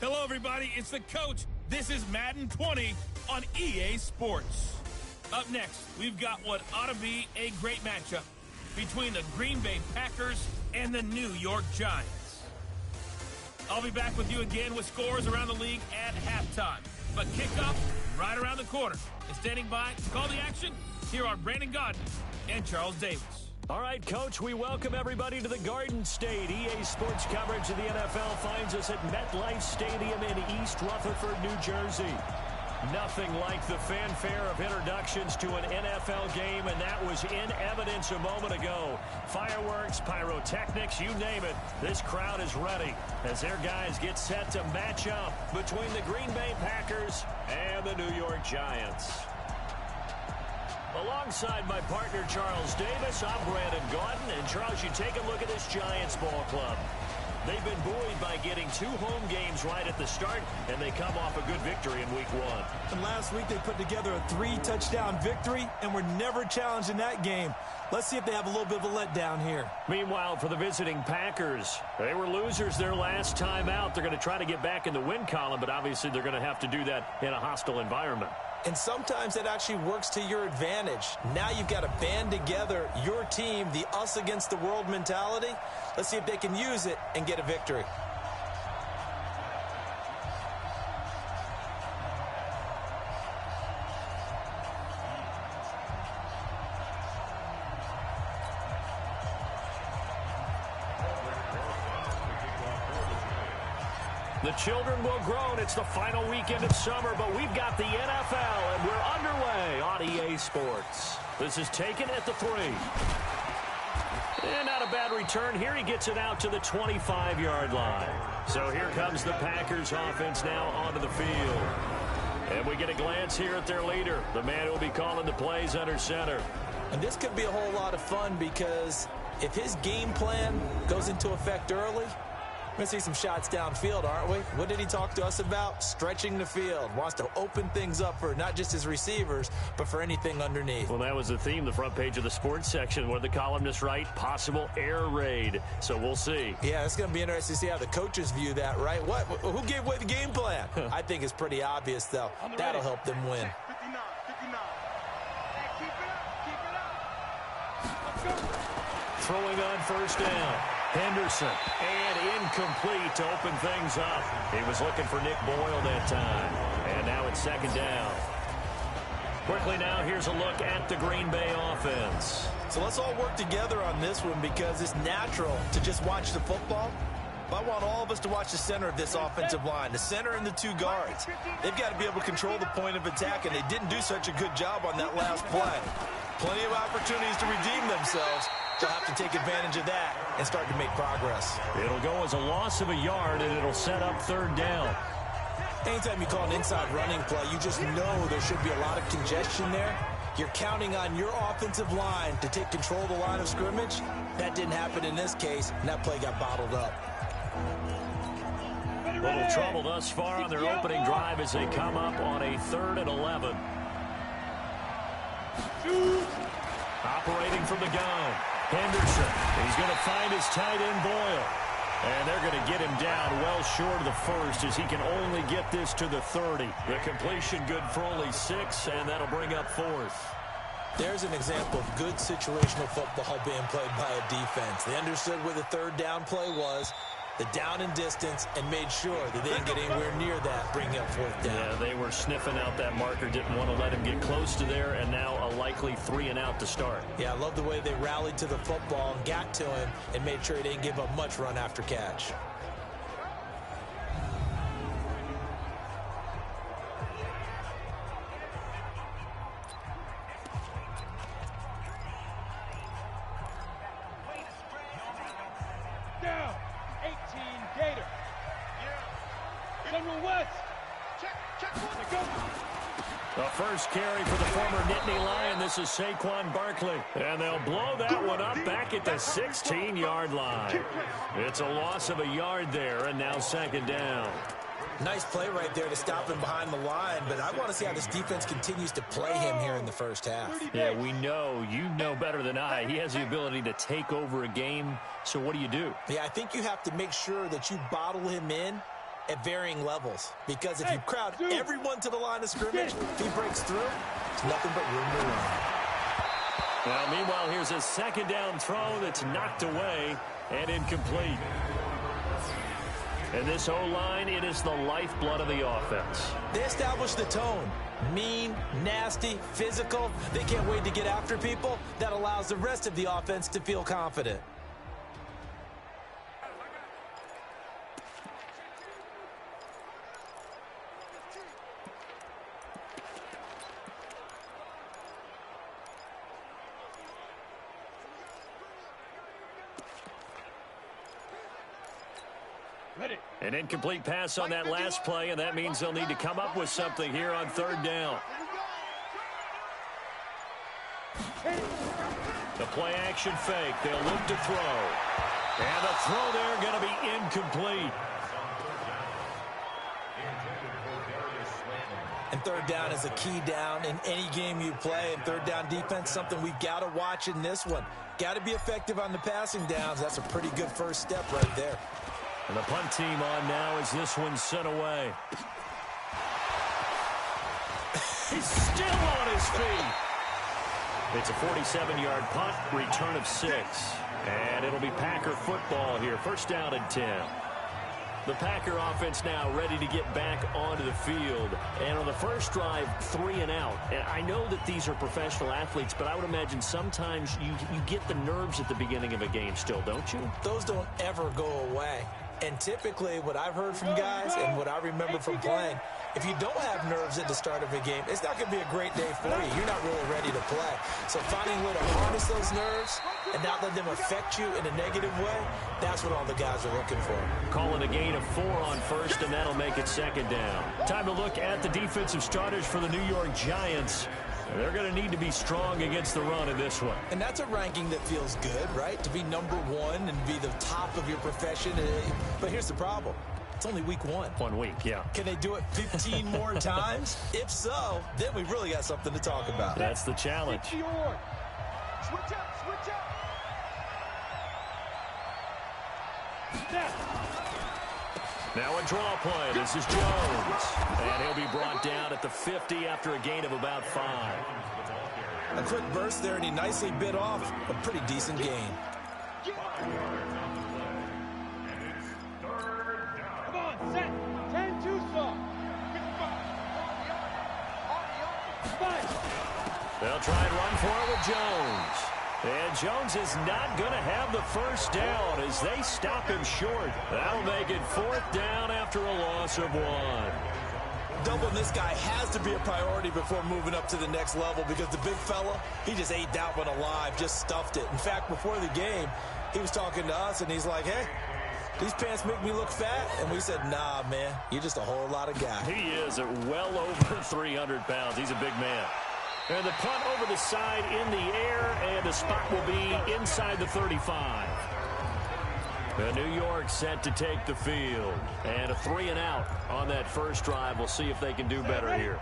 Hello, everybody. It's the coach. This is Madden 20 on EA Sports. Up next, we've got what ought to be a great matchup between the Green Bay Packers and the New York Giants. I'll be back with you again with scores around the league at halftime. But kickoff right around the corner. And standing by to call the action, here are Brandon Gaudin and Charles Davis. All right, Coach, we welcome everybody to the Garden State. EA Sports coverage of the NFL finds us at MetLife Stadium in East Rutherford, New Jersey. Nothing like the fanfare of introductions to an NFL game, and that was in evidence a moment ago. Fireworks, pyrotechnics, you name it. This crowd is ready as their guys get set to match up between the Green Bay Packers and the New York Giants. Alongside my partner, Charles Davis, I'm Brandon Gaudin. And, Charles, you take a look at this Giants ball club. They've been buoyed by getting 2 home games right at the start, and they come off a good victory in Week 1. And last week they put together a 3-touchdown victory, and were never challenged in that game. Let's see if they have a little bit of a letdown here. Meanwhile, for the visiting Packers, they were losers their last time out. They're going to try to get back in the win column, but obviously they're going to have to do that in a hostile environment. And sometimes that actually works to your advantage. Now you've got to band together your team, the us against the world mentality. Let's see if they can use it and get a victory. The children will groan. It's the final weekend of summer, but we've got the NFL, and we're underway on EA Sports. This is taken at the 3. And not a bad return here. He gets it out to the 25-yard line. So here comes the Packers offense now onto the field. And we get a glance here at their leader, the man who will be calling the plays under center. And this could be a whole lot of fun because if his game plan goes into effect early, we're going to see some shots downfield, aren't we? What did he talk to us about? Stretching the field. Wants to open things up for not just his receivers, but for anything underneath. Well, that was the theme, the front page of the sports section, where the columnists write, possible air raid. So we'll see. Yeah, it's going to be interesting to see how the coaches view that, right? Who gave away the game plan? I think it's pretty obvious, though. That'll help them win. Throwing on first down. Henderson, and incomplete to open things up. He was looking for Nick Boyle that time. And now it's second down. Quickly now, here's a look at the Green Bay offense. So let's all work together on this one because it's natural to just watch the football. But I want all of us to watch the center of this offensive line, the center and the 2 guards. They've got to be able to control the point of attack, and they didn't do such a good job on that last play. Plenty of opportunities to redeem themselves. They'll have to take advantage of that and start to make progress. It'll go as a loss of a yard, and it'll set up 3rd down. Anytime you call an inside running play, you just know there should be a lot of congestion there. You're counting on your offensive line to take control of the line of scrimmage. That didn't happen in this case, and that play got bottled up. Little trouble thus far on their opening drive as they come up on a 3rd and 11. Operating from the gun. Henderson, he's going to find his tight end Boyle. And they're going to get him down well short of the 1st as he can only get this to the 30. The completion good for only 6, and that'll bring up 4th. There's an example of good situational football being played by a defense. They understood where the 3rd down play was, the down and distance, and made sure that they didn't get anywhere near that, bringing up 4th down. Yeah, they were sniffing out that marker, didn't want to let him get close to there, and now a likely 3 and out to start. Yeah, I love the way they rallied to the football and got to him and made sure he didn't give up much run after catch. Down, 18 Gator. General West. Check, go. The first carry for the former Nittany Lion. This is Saquon Barkley. And they'll blow that one up back at the 16-yard line. It's a loss of a yard there, and now 2nd down. Nice play right there to stop him behind the line, but I want to see how this defense continues to play him here in the first half. Yeah, we know. You know better than I. He has the ability to take over a game, so what do you do? Yeah, I think you have to make sure that you bottle him in at varying levels. Because if you crowd everyone to the line of scrimmage, if he breaks through, it's nothing but room to run. Well, meanwhile, here's a second down throw that's knocked away and incomplete. And this O-line, it is the lifeblood of the offense. They establish the tone. Mean, nasty, physical. They can't wait to get after people. That allows the rest of the offense to feel confident. An incomplete pass on that last play, and that means they'll need to come up with something here on third down. The play action fake. They'll look to throw. And the throw there going to be incomplete. And third down is a key down in any game you play. And third down defense, something we've got to watch in this one. Got to be effective on the passing downs. That's a pretty good first step right there. And the punt team on now as this one's sent away. He's still on his feet. It's a 47-yard punt, return of 6. And it'll be Packer football here. First down and 10. The Packer offense now ready to get back onto the field. And on the first drive, 3 and out. And I know that these are professional athletes, but I would imagine sometimes you get the nerves at the beginning of a game still, don't you? Those don't ever go away. And typically what I've heard from guys and what I remember from playing, if you don't have nerves at the start of a game, it's not going to be a great day for you. You're not really ready to play. So finding a way to harness those nerves and not let them affect you in a negative way, that's what all the guys are looking for. Calling a gain of 4 on first, and that'll make it second down. Time to look at the defensive starters for the New York Giants. They're going to need to be strong against the run in this one. And that's a ranking that feels good, right? To be number 1 and be the top of your profession. But here's the problem. It's only week 1. 1 week, yeah. Can they do it 15 more times? If so, then we really got something to talk about. That's the challenge. Switch up, switch up. Snap. Now a draw play. This is Jones. And he'll be brought down at the 50 after a gain of about 5. A quick burst there, and he nicely bit off a pretty decent gain. Come on, set. 10-2 saw. They'll try and run for it with Jones. And Jones is not going to have the first down as they stop him short. That'll make it 4th down after a loss of 1. Doubling this guy has to be a priority before moving up to the next level because the big fella, he just ate that one alive, just stuffed it. In fact, before the game, he was talking to us, and he's like, hey, these pants make me look fat. And we said, nah, man, you're just a whole lot of guy. He is at well over 300 pounds. He's a big man. And the punt over the side in the air, and the spot will be inside the 35. New York set to take the field. And a 3 and out on that first drive. We'll see if they can do better here.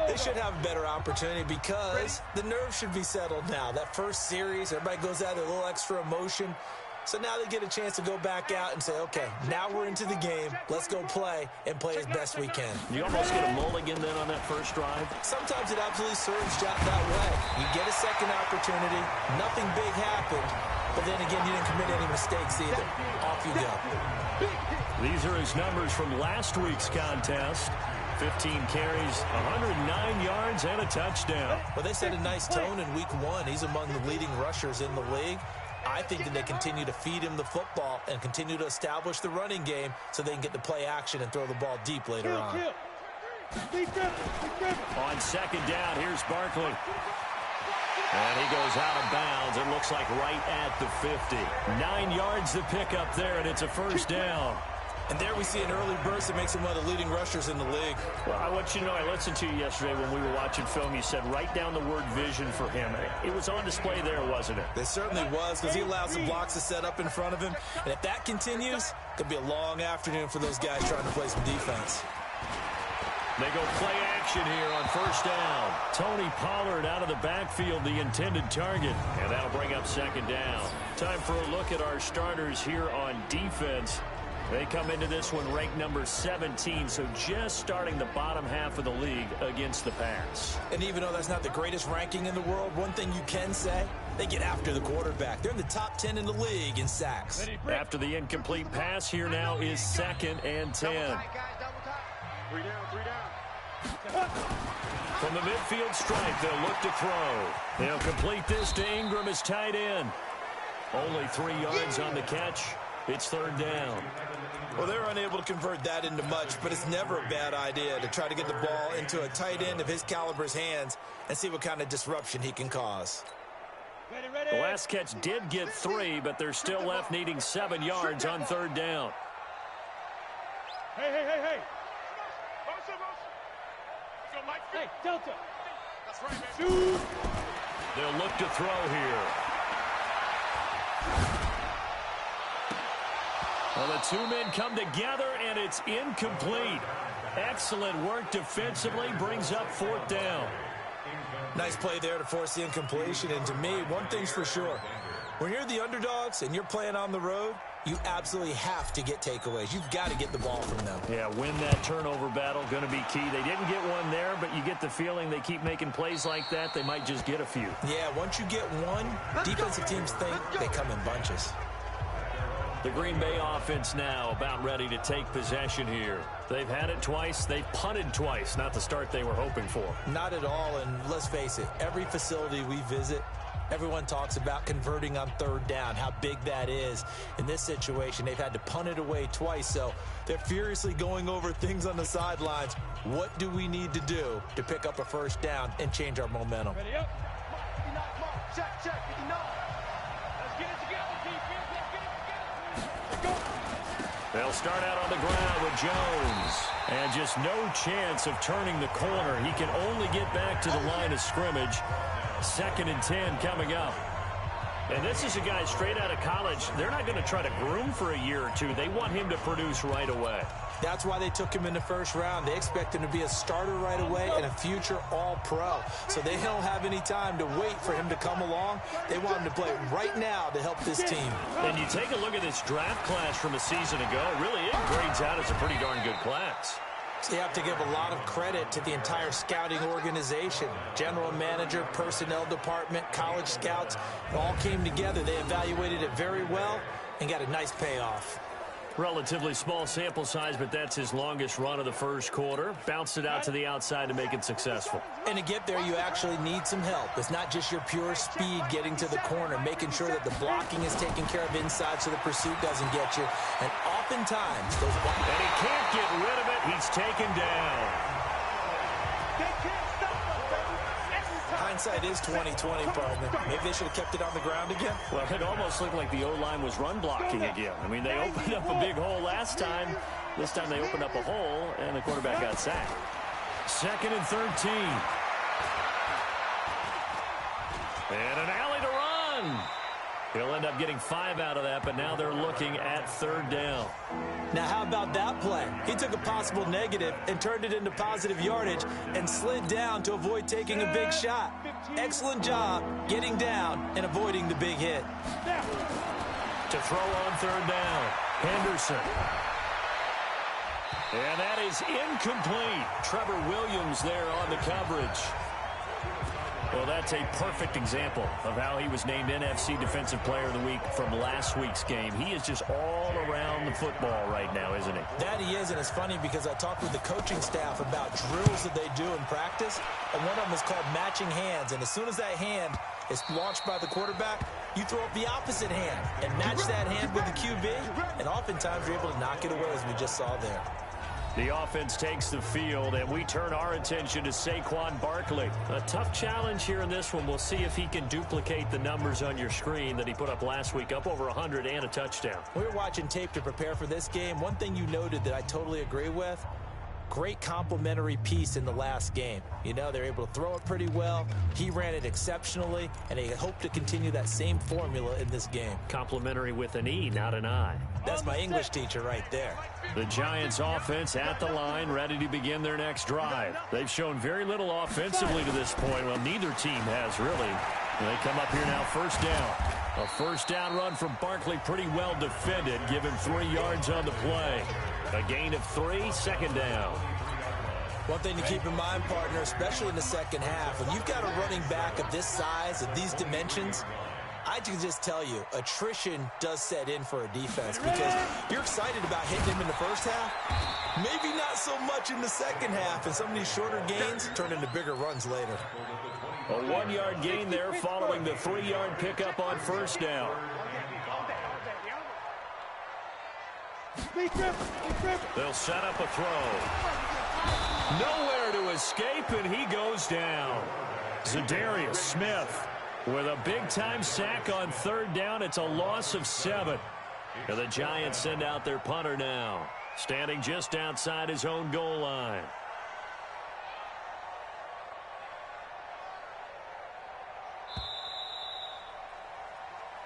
They should have a better opportunity because the nerves should be settled now. That first series, everybody goes out with a little extra emotion. So now they get a chance to go back out and say, okay, now we're into the game. Let's go play and play as best we can. You almost get a mulligan then on that first drive? Sometimes it absolutely serves you out that way. You get a second opportunity. Nothing big happened. But then again, you didn't commit any mistakes either. Off you go. These are his numbers from last week's contest. 15 carries, 109 yards, and a touchdown. Well, they set a nice tone in week 1. He's among the leading rushers in the league. I think that they continue to feed him the football and continue to establish the running game so they can get the play action and throw the ball deep later on. On second down, here's Barkley. And he goes out of bounds. It looks like right at the 50. 9 yards to pick up there, and it's a first down. And there we see an early burst that makes him one of the leading rushers in the league. Well, I want you to know, I listened to you yesterday when we were watching film. You said write down the word vision for him. It was on display there, wasn't it? It certainly was, because he allows the blocks to set up in front of him. And if that continues, it could be a long afternoon for those guys trying to play some defense. They go play action here on first down. Tony Pollard out of the backfield, the intended target. And that'll bring up second down. Time for a look at our starters here on defense. They come into this one ranked number 17, so just starting the bottom half of the league against the pass. And even though that's not the greatest ranking in the world, one thing you can say, they get after the quarterback. They're in the top 10 in the league in sacks. After the incomplete pass, here now is 2nd and 10. Double tight, guys, double tight. 3 down. From the midfield stripe, they'll look to throw. They'll complete this to Ingram as tight end. Only 3 yards on the catch. It's 3rd down. Well, they're unable to convert that into much, but it's never a bad idea to try to get the ball into a tight end of his caliber's hands and see what kind of disruption he can cause. The last catch did get 3, but they're still left needing 7 yards on 3rd down. Hey. Hey, Delta. That's right, man. They'll look to throw here. Well, the 2 men come together, and it's incomplete. Excellent work defensively, brings up 4th down. Nice play there to force the incompletion, and to me, one thing's for sure. When you're the underdogs and you're playing on the road, you absolutely have to get takeaways. You've got to get the ball from them. Yeah, win that turnover battle, going to be key. They didn't get one there, but you get the feeling they keep making plays like that, they might just get a few. Yeah, once you get one, defensive teams think they come in bunches. The Green Bay offense now about ready to take possession here. They've had it twice. They've punted twice. Not the start they were hoping for. Not at all, and let's face it, every facility we visit, everyone talks about converting on 3rd down, how big that is. In this situation, they've had to punt it away twice, so they're furiously going over things on the sidelines. What do we need to do to pick up a 1st down and change our momentum? Ready up. Check, 59. Let's get it together, defense. Let's get it together. Let's go. They'll start out on the ground with Jones. And just no chance of turning the corner. He can only get back to the line of scrimmage. 2nd and 10 coming up. And this is a guy straight out of college. They're not going to try to groom for a year or two. They want him to produce right away. That's why they took him in the 1st round. They expect him to be a starter right away and a future all-pro. So they don't have any time to wait for him to come along. They want him to play right now to help this team. And you take a look at this draft class from a season ago. Really, it grades out as a pretty darn good class. So you have to give a lot of credit to the entire scouting organization. General manager, personnel department, college scouts, it all came together. They evaluated it very well and got a nice payoff. Relatively small sample size, but that's his longest run of the 1st quarter. Bounced it out to the outside to make it successful. And to get there, you actually need some help. It's not just your pure speed getting to the corner, making sure that the blocking is taken care of inside so the pursuit doesn't get you. And oftentimes, those blocks... And he can't get rid of it. He's taken down. Hindsight is 20/20, partner. Maybe they should have kept it on the ground again. Well, it almost looked like the O-line was run blocking again. I mean, they opened up a big hole last time. This time they opened up a hole, and the quarterback got sacked. 2nd and 13. And an alley to run. He'll end up getting 5 out of that, but now they're looking at 3rd down. Now, how about that play? He took a possible negative and turned it into positive yardage and slid down to avoid taking a big shot. Excellent job getting down and avoiding the big hit. To throw on 3rd down, Henderson. And that is incomplete. Trevor Williams there on the coverage. Well, that's a perfect example of how he was named NFC Defensive Player of the Week from last week's game. He is just all around the football right now, isn't he? That he is, and it's funny because I talked with the coaching staff about drills that they do in practice, and one of them is called matching hands. And as soon as that hand is launched by the quarterback, you throw up the opposite hand and match that hand with the QB, and oftentimes you're able to knock it away, as we just saw there. The offense takes the field, and we turn our attention to Saquon Barkley. A tough challenge here in this one. We'll see if he can duplicate the numbers on your screen that he put up last week, up over 100 and a touchdown. We were watching tape to prepare for this game. One thing you noted that I totally agree with, great complimentary piece in the last game. You know, they're able to throw it pretty well. He ran it exceptionally, and they hope to continue that same formula in this game. Complimentary with an E, not an I. That's my English teacher right there. The Giants offense at the line, ready to begin their next drive. They've shown very little offensively to this point. Well, neither team has really. They come up here now, 1st down. A first down run from Barkley, pretty well defended, given 3 yards on the play. A gain of 3, 2nd down. One thing to keep in mind, partner, especially in the second half, when you've got a running back of this size, of these dimensions, I can just tell you, attrition does set in for a defense because you're excited about hitting him in the first half. Maybe not so much in the second half, and some of these shorter gains turn into bigger runs later. A 1-yard gain there following the 3-yard pickup on first down. They'll set up a throw. Nowhere to escape, and he goes down. Za'Darius Smith with a big-time sack on 3rd down. It's a loss of 7. And the Giants send out their punter now, standing just outside his own goal line.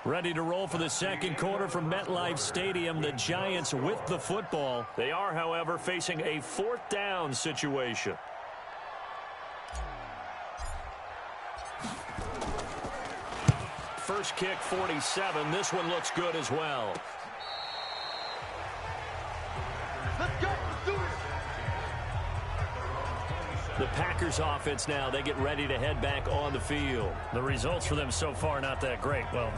Ready to roll for the second quarter from MetLife Stadium. The Giants with the football. They are, however, facing a 4th down situation. First kick, 47. This one looks good as well. Let's go. Let's do it. The Packers offense now, they get ready to head back on the field. The results for them so far not that great. Well,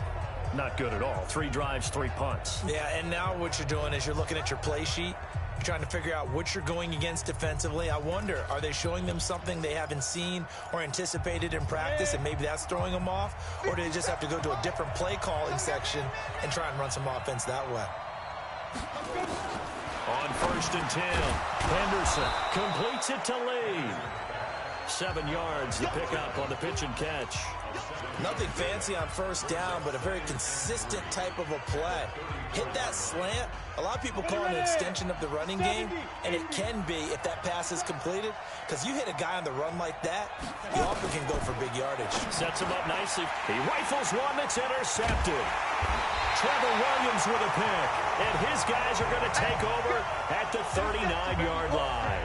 not good at all. 3 drives, 3 punts. Yeah, and now what you're doing is you're looking at your play sheet. You're trying to figure out what you're going against defensively. I wonder, are they showing them something they haven't seen or anticipated in practice, and maybe that's throwing them off? Or do they just have to go to a different play calling section and try and run some offense that way? On 1st and 10, Henderson completes it to Lee. 7 yards, the pickup on the pitch and catch. Nothing fancy on first down, but a very consistent type of a play. Hit that slant. A lot of people call it an extension of the running game, and it can be if that pass is completed, because you hit a guy on the run like that, you often can go for big yardage. Sets him up nicely. He rifles one that's intercepted. Trevor Williams with a pick, and his guys are going to take over at the 39-yard line.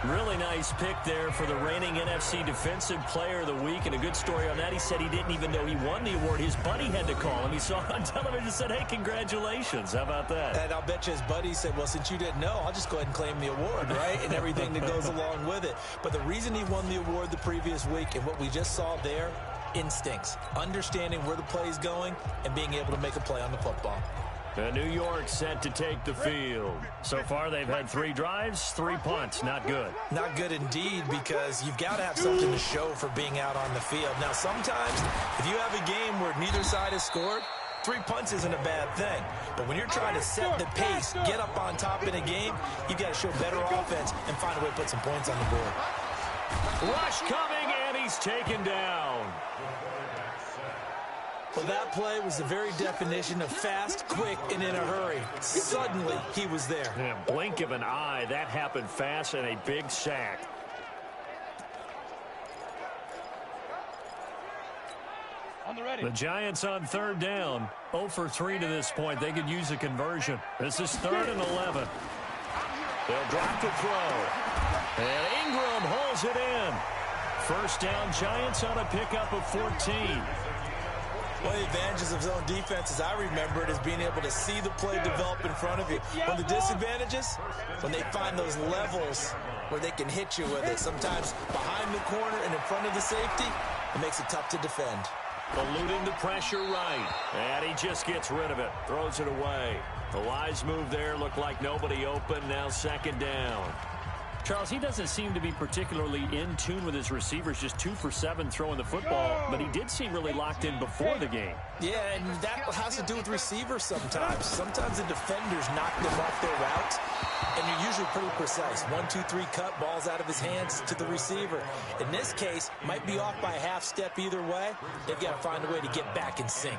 Really nice pick there for the reigning NFC Defensive Player of the Week, and a good story on that. He said he didn't even know he won the award. His buddy had to call him. He saw it on television and said, hey, congratulations. How about that? And I'll bet you his buddy said, well, since you didn't know, I'll just go ahead and claim the award, right? And everything that goes along with it. But the reason he won the award the previous week and what we just saw there, instincts, understanding where the play is going and being able to make a play on the football. New York set to take the field. So far, they've had 3 drives, 3 punts. Not good. Not good indeed, because you've got to have something to show for being out on the field. Now, sometimes, if you have a game where neither side has scored, 3 punts isn't a bad thing. But when you're trying to set the pace, get up on top in a game, you've got to show better offense and find a way to put some points on the board. Rush coming, and he's taken down. Well, that play was the very definition of fast, quick, and in a hurry. Suddenly, he was there. Yeah, blink of an eye. That happened fast, and a big sack. On the ready. The Giants on 3rd down. 0 for 3 to this point. They could use a conversion. This is 3rd and 11. They'll drop the throw. And Ingram holds it in. First down, Giants on a pickup of 14. One of the advantages of zone defense, as I remember it, is being able to see the play develop in front of you. One of the disadvantages, when they find those levels where they can hit you with it. Sometimes behind the corner and in front of the safety, it makes it tough to defend. Eluding the pressure right. And he just gets rid of it. Throws it away. The wise move there. Looked like nobody open. Now 2nd down. Charles, he doesn't seem to be particularly in tune with his receivers, just 2 for 7 throwing the football, but he did seem really locked in before the game. Yeah, and that has to do with receivers sometimes. Sometimes the defenders knock them off their routes, and you're usually pretty precise. 1, 2, 3 cut, balls out of his hands to the receiver. In this case, might be off by a half step either way. They've got to find a way to get back in sync.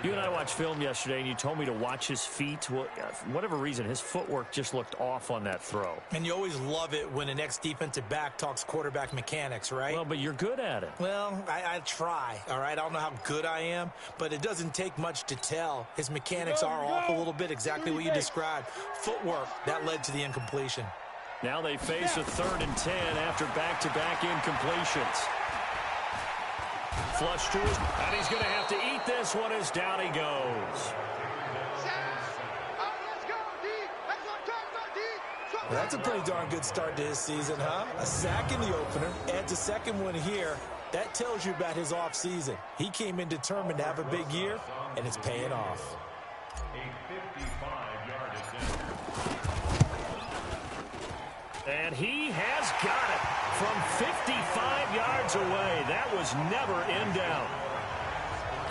You and I watched film yesterday, and you told me to watch his feet. Well, for whatever reason, his footwork just looked off on that throw. And you always love it when an ex-defensive back talks quarterback mechanics, right? Well, but you're good at it. Well, I try, all right? I don't know how good I am, but it doesn't take much to tell. His mechanics are off a little bit, exactly what you described. Footwork, that led to the incompletion. Now they face a 3rd and 10 after back-to-back incompletions. Flush to his, and he's going to have to eat this one as down he goes. Well, that's a pretty darn good start to his season, huh? A sack in the opener, adds a second one here. That tells you about his offseason. He came in determined to have a big year, and it's paying off. And he has got it from 55 yards away. That was never in doubt.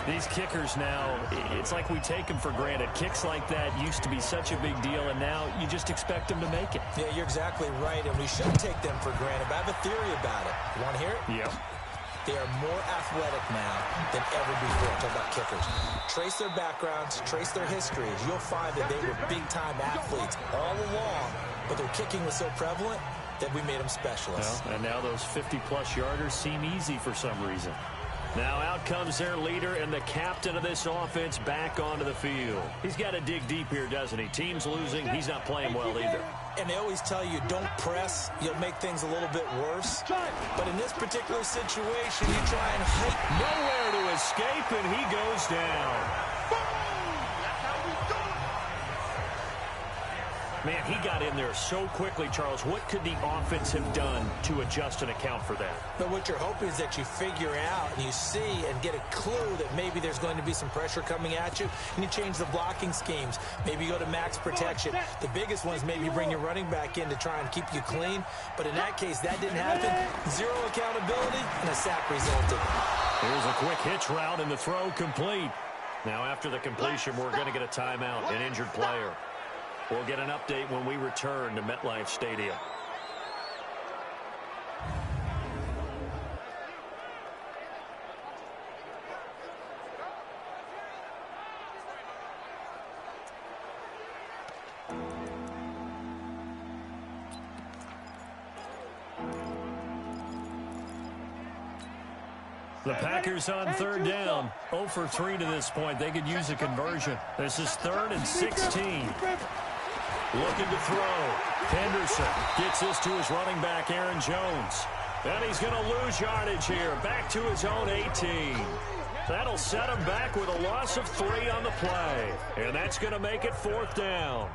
These kickers now, it's like we take them for granted. Kicks like that used to be such a big deal, and now you just expect them to make it. Yeah, you're exactly right, and we shouldn't take them for granted. But I have a theory about it. You want to hear it? Yep. They are more athletic now than ever before. Talk about kickers. Trace their backgrounds, trace their histories. You'll find that they were big-time athletes all along, but their kicking was so prevalent that we made them specialists. Well, and now those 50-plus yarders seem easy for some reason. Now out comes their leader and the captain of this offense back onto the field. He's got to dig deep here, doesn't he? Team's losing. He's not playing well either. And they always tell you, don't press. You'll make things a little bit worse. But in this particular situation, you try and hike. Nowhere to escape, and he goes down. Man, he got in there so quickly, Charles. What could the offense have done to adjust and account for that? But what you're hoping is that you figure out and you see and get a clue that maybe there's going to be some pressure coming at you, and you change the blocking schemes. Maybe you go to max protection. The biggest one is maybe you bring your running back in to try and keep you clean. But in that case, that didn't happen. Zero accountability, and a sack resulted. Here's a quick hitch route, and the throw complete. Now, after the completion, we're going to get a timeout, an injured player. We'll get an update when we return to MetLife Stadium. The Packers on third down. 0 for 3 to this point. They could use a conversion. This is 3rd and 16. Looking to throw. Henderson gets this to his running back, Aaron Jones. And he's going to lose yardage here. Back to his own 18. That'll set him back with a loss of 3 on the play. And that's going to make it 4th down.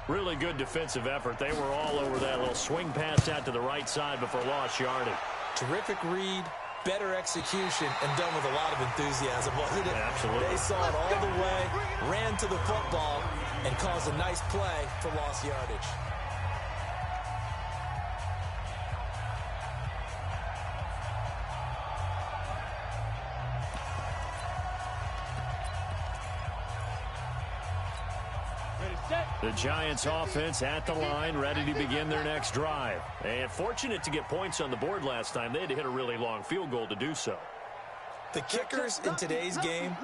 Really good defensive effort. They were all over that little swing pass out to the right side before lost yardage. Terrific read, better execution, and done with a lot of enthusiasm, wasn't it? Absolutely. They saw it all the way, ran to the football, and caused a nice play for lost yardage. The Giants offense at the line, ready to begin their next drive. And fortunate to get points on the board last time. They had to hit a really long field goal to do so. The kickers in today's game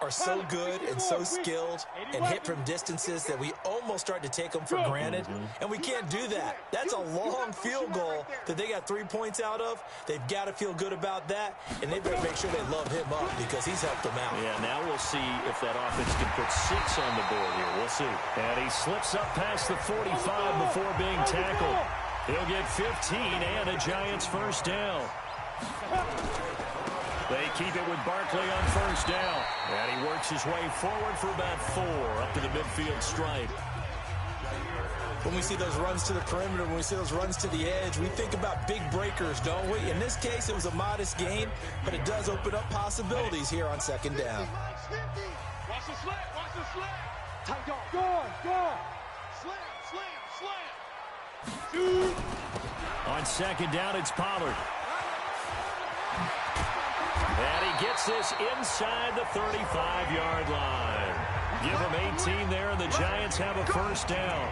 are so good and so skilled and hit from distances that we almost start to take them for granted, and we can't do that. That's a long field goal that they got 3 points out of. They've got to feel good about that, and they better make sure they love him up because he's helped them out. Yeah, now we'll see if that offense can put 6 on the board here. We'll see. And he slips up past the 45 before being tackled. He'll get 15 and a Giants first down. They keep it with Barkley on first down. And he works his way forward for about 4 up to the midfield stripe. When we see those runs to the perimeter, when we see those runs to the edge, we think about big breakers, don't we? In this case, it was a modest gain, but it does open up possibilities here on second down. Watch the slant, watch the slant. Tight dog. Go. Slam. Shoot. On second down, it's Pollard. And he gets this inside the 35-yard line. Give him 18 there, and the Giants have a first down.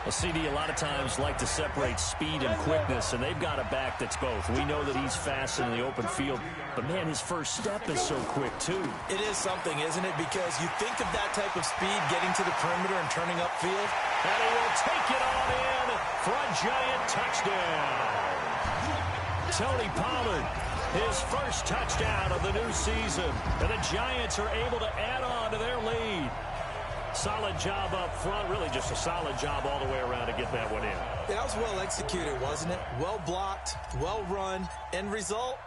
A CD a lot of times like to separate speed and quickness, and they've got a back that's both. We know that he's fast in the open field, but, man, his first step is so quick, too. It is something, isn't it? Because you think of that type of speed getting to the perimeter and turning upfield. And he will take it on in for a Giant touchdown. Tony Pollard, his first touchdown of the new season. And the Giants are able to add on to their lead. Solid job up front, really just a solid job all the way around to get that one in. That was well executed, wasn't it? Well blocked, well run. End result,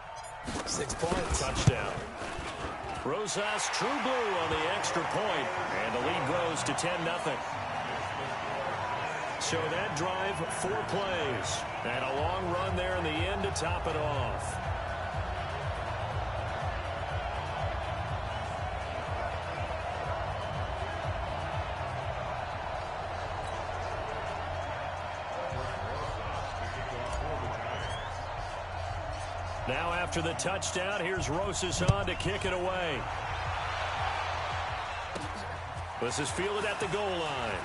6 points. Touchdown. Rosas True Blue on the extra point, and the lead grows to 10-0. So that drive, 4 plays, and a long run there in the end to top it off. Now after the touchdown, here's Rosas on to kick it away. This is fielded at the goal line.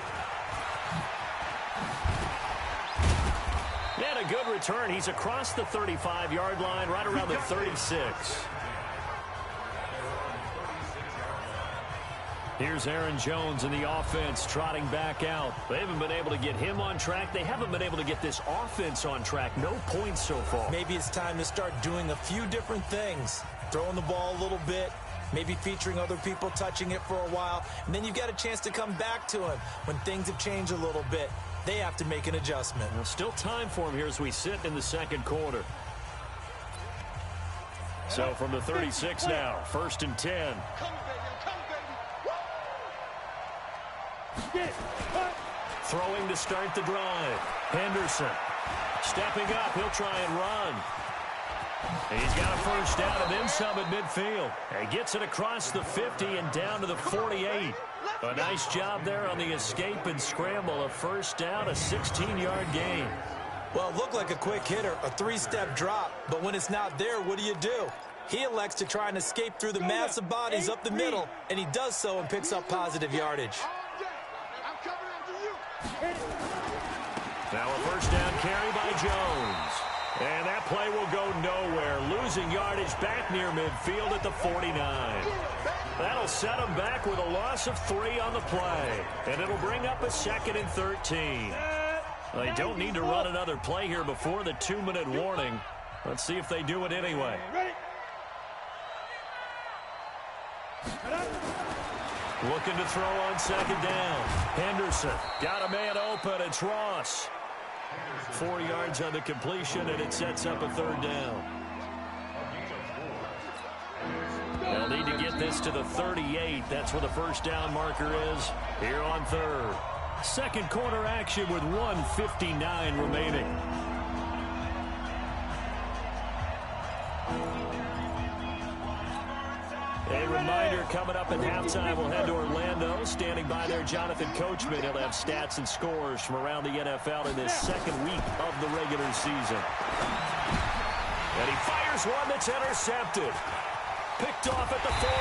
And a good return. He's across the 35-yard line, right around the 36. Here's Aaron Jones in the offense trotting back out. They haven't been able to get him on track. They haven't been able to get this offense on track. No points so far. Maybe it's time to start doing a few different things. Throwing the ball a little bit, maybe featuring other people touching it for a while, and then you've got a chance to come back to him when things have changed a little bit. They have to make an adjustment. Well, still time for him here as we sit in the second quarter. So from the 36 now, 1st and 10. Throwing to start the drive. Henderson stepping up. He'll try and run. He's got a first down and then some at midfield. He gets it across the 50 and down to the 48. A nice job there on the escape and scramble. A first down, a 16-yard gain. Well, it looked like a quick hitter, a 3-step drop. But when it's not there, what do? He elects to try and escape through the massive bodies up the middle, and he does so and picks up positive yardage. Now a first down carry by Jones. And that play will go nowhere. Losing yardage back near midfield at the 49. That'll set him back with a loss of 3 on the play. And it'll bring up a 2nd and 13. They don't need to run another play here before the 2-minute warning. Let's see if they do it anyway. Looking to throw on 2nd down. Henderson got a man open. It's Ross. 4 yards on the completion, and it sets up a 3rd down. They'll need to get this to the 38. That's where the first down marker is here on 3rd. Second quarter action with 1:59 remaining. A reminder, coming up at halftime, we'll head to Orlando. Standing by there, Jonathan Coachman. He'll have stats and scores from around the NFL in this second week of the regular season. And he fires one that's intercepted. Picked off at the 40.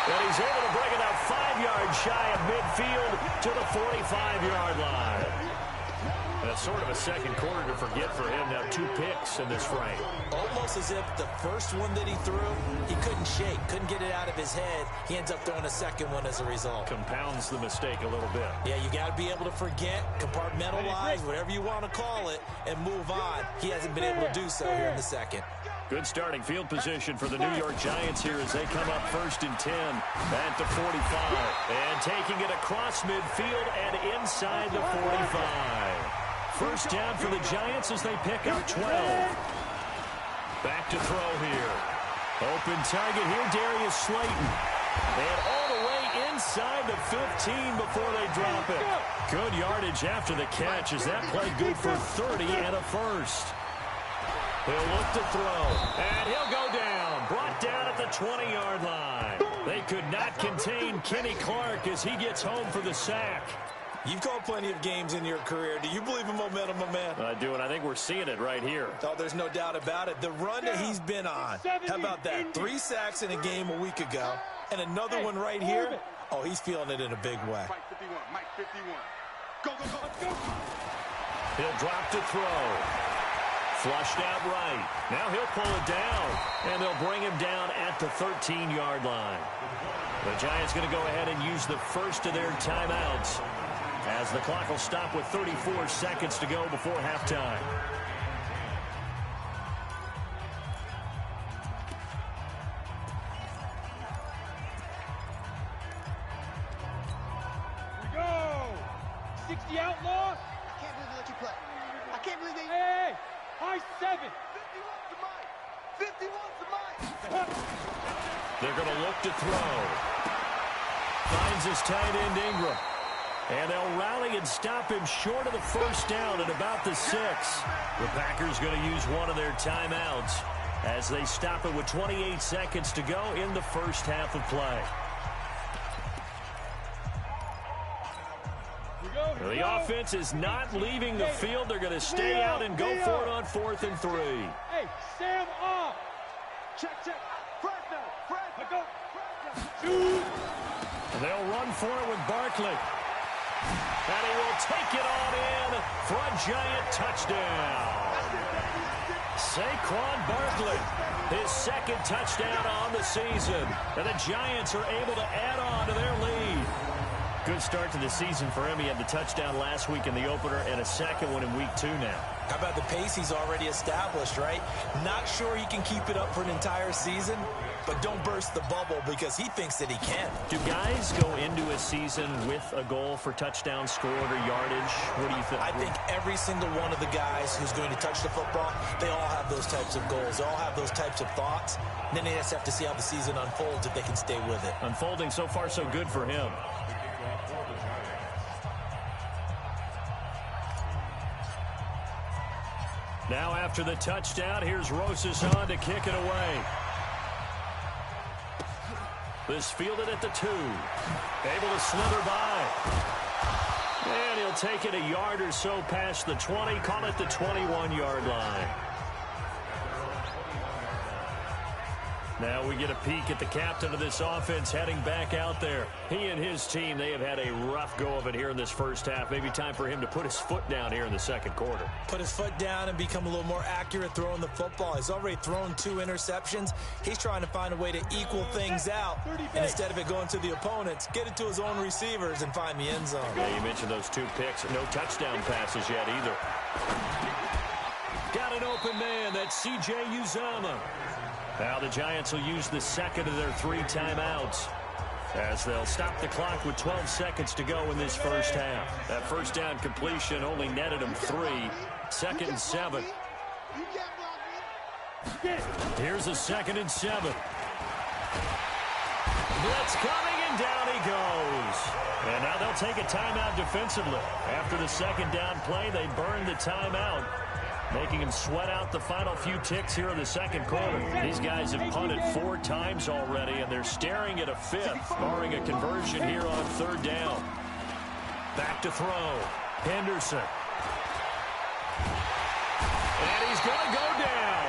And he's able to bring it out 5 yards shy of midfield to the 45-yard line. That's sort of a second quarter to forget for him. Now 2 picks in this frame. Almost as if the first one that he threw, he couldn't shake, couldn't get it out of his head. He ends up throwing a second one as a result. Compounds the mistake a little bit. Yeah, you got to be able to forget, compartmentalize, whatever you want to call it, and move on. He hasn't been able to do so here in the second. Good starting field position for the New York Giants here as they come up 1st and 10 at the 45. And taking it across midfield and inside the 45. First down for the Giants as they pick up 12. Back to throw here. Open target here, Darius Slayton. And all the way inside the 15 before they drop it. Good yardage after the catch as that play good for 30 and a first. He'll look to throw. And he'll go down. Brought down at the 20-yard line. They could not contain Kenny Clark as he gets home for the sack. You've called plenty of games in your career. Do you believe in momentum, my man? I do, and I think we're seeing it right here. Oh, there's no doubt about it. The run that he's been on. How about that? 3 sacks in a game a week ago, and another one right here. Oh, he's feeling it in a big way. Mike 51. Go, go, go. He'll drop to throw. Flushed out right. Now he'll pull it down, and they'll bring him down at the 13-yard line. The Giants going to go ahead and use the first of their timeouts, as the clock will stop with 34 seconds to go before halftime. Here we go. 60 outlaw. I can't believe they let you play. I can't believe they... Hey, high 7. 51 to Mike. They're going to look to throw. Finds his tight end Ingram. And they'll rally and stop him short of the first down at about the 6. The Packers going to use one of their timeouts as they stop it with 28 seconds to go in the first half of play. The offense is not leaving the field. They're going to stay out and go for it on 4th and 3. Hey, Sam off. Check. Fresno. Go. Shoot. And they'll run for it with Barkley. And he will take it on in for a giant touchdown. Saquon Barkley, his second touchdown on the season. And the Giants are able to add on to their lead. Good start to the season for him. He had the touchdown last week in the opener and a second one in week 2 now. How about the pace he's already established, right? Not sure he can keep it up for an entire season, but don't burst the bubble because he thinks that he can. Do guys go into a season with a goal for touchdown scored or yardage? What do you think? I think every single one of the guys who's going to touch the football, they all have those types of goals. They all have those types of thoughts. And then they just have to see how the season unfolds if they can stay with it. Unfolding so far so good for him. Now after the touchdown, here's Rosas on to kick it away. This fielded at the 2. Able to slither by. And he'll take it a yard or so past the 20. Call it the 21-yard line. Now we get a peek at the captain of this offense heading back out there. He and his team, they have had a rough go of it here in this first half. Maybe time for him to put his foot down here in the second quarter. Put his foot down and become a little more accurate throwing the football. He's already thrown 2 interceptions. He's trying to find a way to equal things out. And instead of it going to the opponents, get it to his own receivers and find the end zone. Yeah, you mentioned those 2 picks. No touchdown passes yet either. Got an open man. That's C.J. Uzomah. Now the Giants will use the second of their 3 timeouts as they'll stop the clock with 12 seconds to go in this first half. That first down completion only netted them 3. 2nd and 7. Here's a 2nd and 7. Blitz coming, and down he goes. And now they'll take a timeout defensively. After the second down play, they burn the timeout, making him sweat out the final few ticks here in the second quarter. These guys have punted 4 times already, and they're staring at a 5th, barring a conversion here on 3rd down. Back to throw. Henderson. And he's going to go down.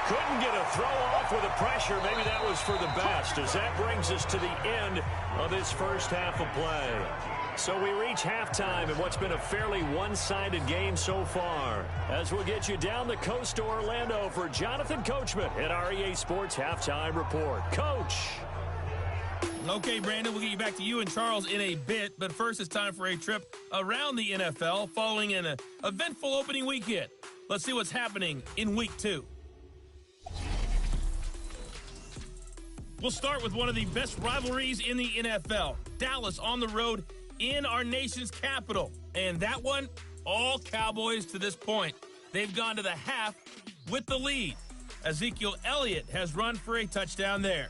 Couldn't get a throw off with the pressure. Maybe that was for the best, as that brings us to the end of this first half of play. So we reach halftime in what's been a fairly one-sided game so far, as we'll get you down the coast to Orlando for Jonathan Coachman at our EA Sports Halftime Report. Coach. Okay, Brandon, we'll get you back to you and Charles in a bit, but first it's time for a trip around the NFL following an eventful opening weekend. Let's see what's happening in Week 2. We'll start with one of the best rivalries in the NFL. Dallas on the road in our nation's capital. And that one, all Cowboys to this point. They've gone to the half with the lead. Ezekiel Elliott has run for a touchdown there.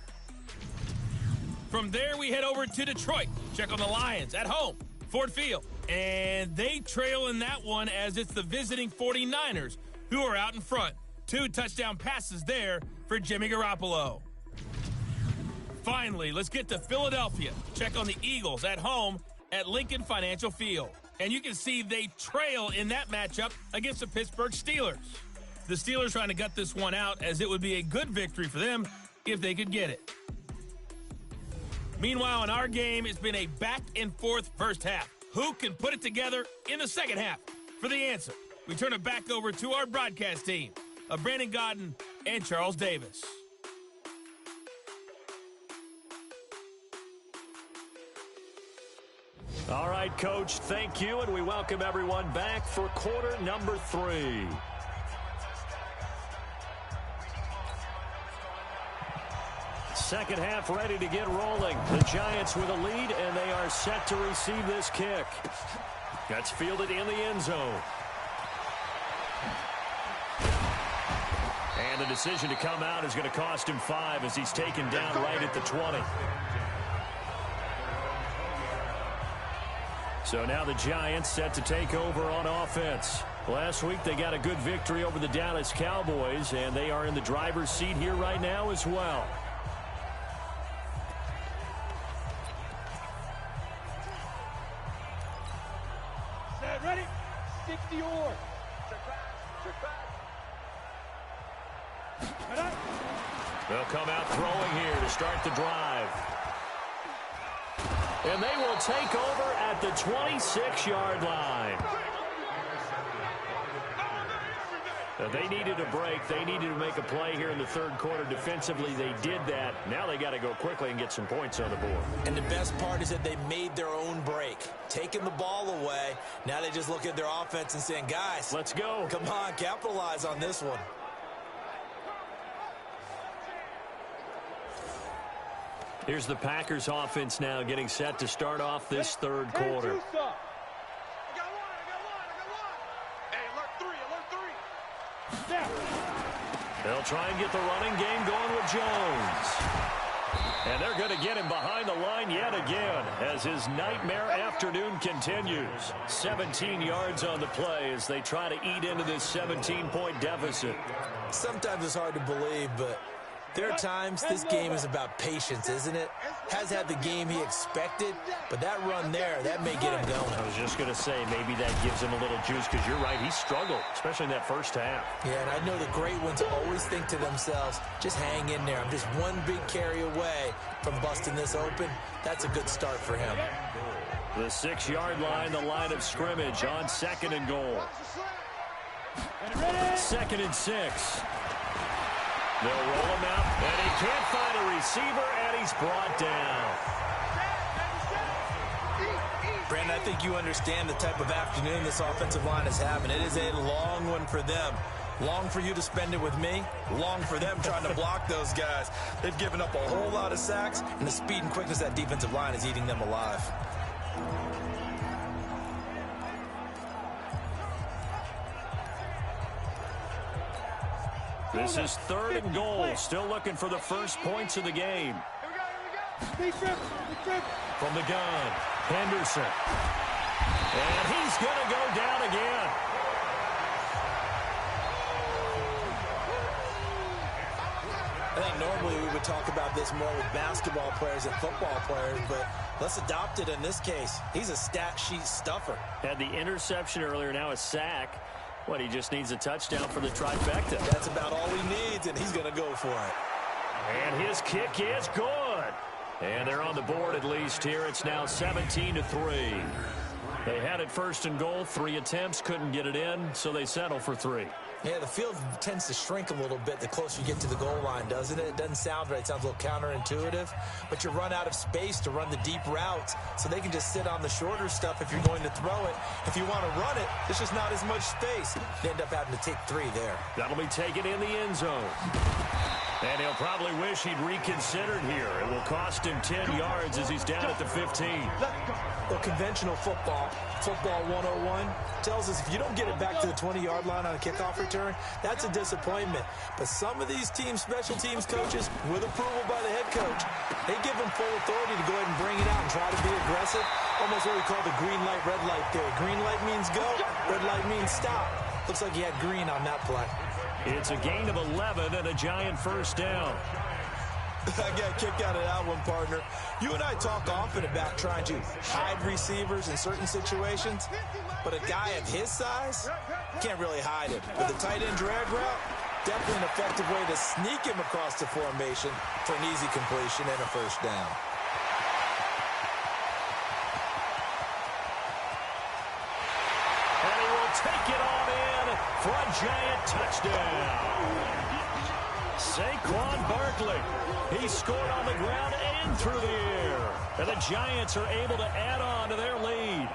From there, we head over to Detroit. Check on the Lions at home, Ford Field. And they trail in that one as it's the visiting 49ers who are out in front. 2 touchdown passes there for Jimmy Garoppolo. Finally, let's get to Philadelphia. Check on the Eagles at home at Lincoln Financial Field. And you can see they trail in that matchup against the Pittsburgh Steelers. The Steelers trying to gut this one out, as it would be a good victory for them if they could get it. Meanwhile, in our game, it's been a back-and-forth first half. Who can put it together in the second half? For the answer, we turn it back over to our broadcast team of Brandon Godden and Charles Davis. All right, Coach, thank you, and we welcome everyone back for quarter number 3. Second half ready to get rolling. The Giants with a lead, and they are set to receive this kick. That's fielded in the end zone. And the decision to come out is going to cost him 5 as he's taken down right at the 20. So now the Giants set to take over on offense. Last week they got a good victory over the Dallas Cowboys, and they are in the driver's seat here right now as well. Set, ready? 60 or. They'll come out throwing here to start the drive. And they will take over at the 26-yard line. They needed a break. They needed to make a play here in the third quarter. Defensively, they did that. Now they got to go quickly and get some points on the board. And the best part is that they made their own break, taking the ball away. Now they just look at their offense and saying, guys, let's go. Come on, capitalize on this one. Here's the Packers offense now getting set to start off this third quarter. I got one. Hey, alert three. They'll try and get the running game going with Jones. And they're going to get him behind the line yet again as his nightmare afternoon continues. 17 yards on the play as they try to eat into this 17-point deficit. Sometimes it's hard to believe, but there are times this game is about patience, isn't it? Has had the game he expected, but that run there, that may get him going. I was just going to say, maybe that gives him a little juice, because you're right, he struggled, especially in that first half. Yeah, and I know the great ones always think to themselves, just hang in there. I'm just one big carry away from busting this open. That's a good start for him. The 6-yard line, the line of scrimmage on 2nd and goal. 2nd and 6. They'll roll him out, and he can't find a receiver, and he's brought down. Brandon, I think you understand the type of afternoon this offensive line is having. It is a long one for them. Long for you to spend it with me. Long for them trying to block those guys. They've given up a whole lot of sacks, and the speed and quickness of that defensive line is eating them alive. This is 3rd and goal. Still looking for the first points of the game. From the gun, Henderson. And he's going to go down again. I think normally we would talk about this more with basketball players and football players, but let's adopt it in this case. He's a stat sheet stuffer. Had the interception earlier, now a sack. What, he just needs a touchdown for the trifecta. That's about all he needs, and he's going to go for it. And his kick is good. And they're on the board at least here. It's now 17-3. They had it 1st and goal, 3 attempts, couldn't get it in, so they settle for 3. Yeah, the field tends to shrink a little bit the closer you get to the goal line, doesn't it? It doesn't sound right. It sounds a little counterintuitive. But you run out of space to run the deep routes, so they can just sit on the shorter stuff if you're going to throw it. If you want to run it, there's just not as much space. They end up having to take 3 there. That'll be taken in the end zone. And he'll probably wish he'd reconsidered here. It will cost him 10 yards as he's down at the 15. Well, conventional football 101, tells us if you don't get it back to the 20-yard line on a kickoff return, that's a disappointment. But some of these teams, special teams coaches, with approval by the head coach, they give them full authority to go ahead and bring it out and try to be aggressive. Almost what we call the green light, red light theory. Green light means go, red light means stop. Looks like he had green on that play. It's a gain of 11 and a Giant first down. I got a kick out of that one, partner. You and I talk often about trying to hide receivers in certain situations, but a guy of his size can't really hide him. With the tight end drag route, definitely an effective way to sneak him across the formation for an easy completion and a first down. And he will take it on in for a Giant touchdown. Saquon Barkley. He scored on the ground and through the air. And the Giants are able to add on to their lead.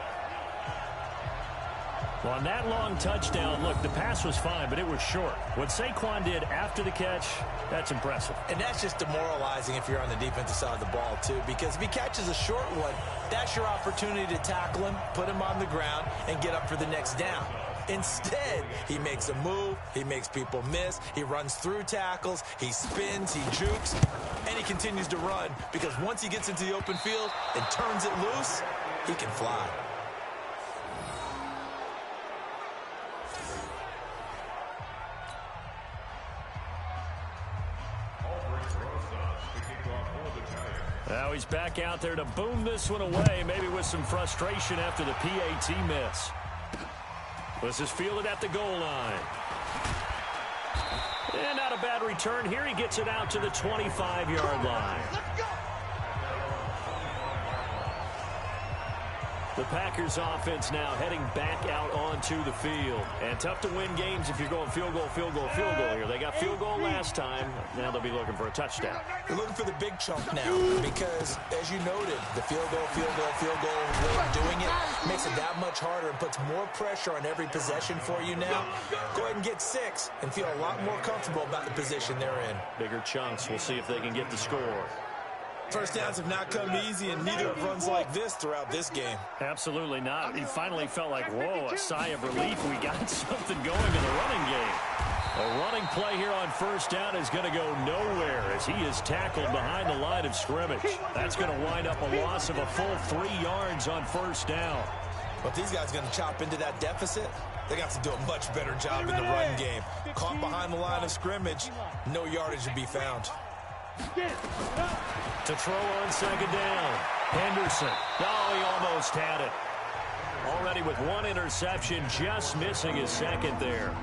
Well, on that long touchdown, look, the pass was fine, but it was short. What Saquon did after the catch, that's impressive. And that's just demoralizing if you're on the defensive side of the ball, too, because if he catches a short one, that's your opportunity to tackle him, put him on the ground, and get up for the next down. Instead, he makes a move, he makes people miss, he runs through tackles, he spins, he jukes, and he continues to run because once he gets into the open field and turns it loose, he can fly. Now he's back out there to boom this one away, maybe with some frustration after the PAT miss. This is fielded at the goal line. And not a bad return here. He gets it out to the 25-yard line. The Packers offense now heading back out onto the field. And tough to win games if you're going field goal, field goal, field goal here. They got field goal last time. Now they'll be looking for a touchdown. They're looking for the big chunk now because, as you noted, the field goal way of doing it makes it that much harder and puts more pressure on every possession for you now. Go ahead and get 6 and feel a lot more comfortable about the position they're in. Bigger chunks. We'll see if they can get the score. First downs have not come easy, and neither have runs like this throughout this game. Absolutely not. He finally felt like, whoa, a sigh of relief. We got something going in the running game. A running play here on first down is going to go nowhere as he is tackled behind the line of scrimmage. That's going to wind up a loss of a full 3 yards on first down. But these guys are going to chop into that deficit. They got to do a much better job in the run game. Caught behind the line of scrimmage, no yardage to be found. To throw on second down, Henderson. Oh, he almost had it. Already with 1 interception, just missing his second there.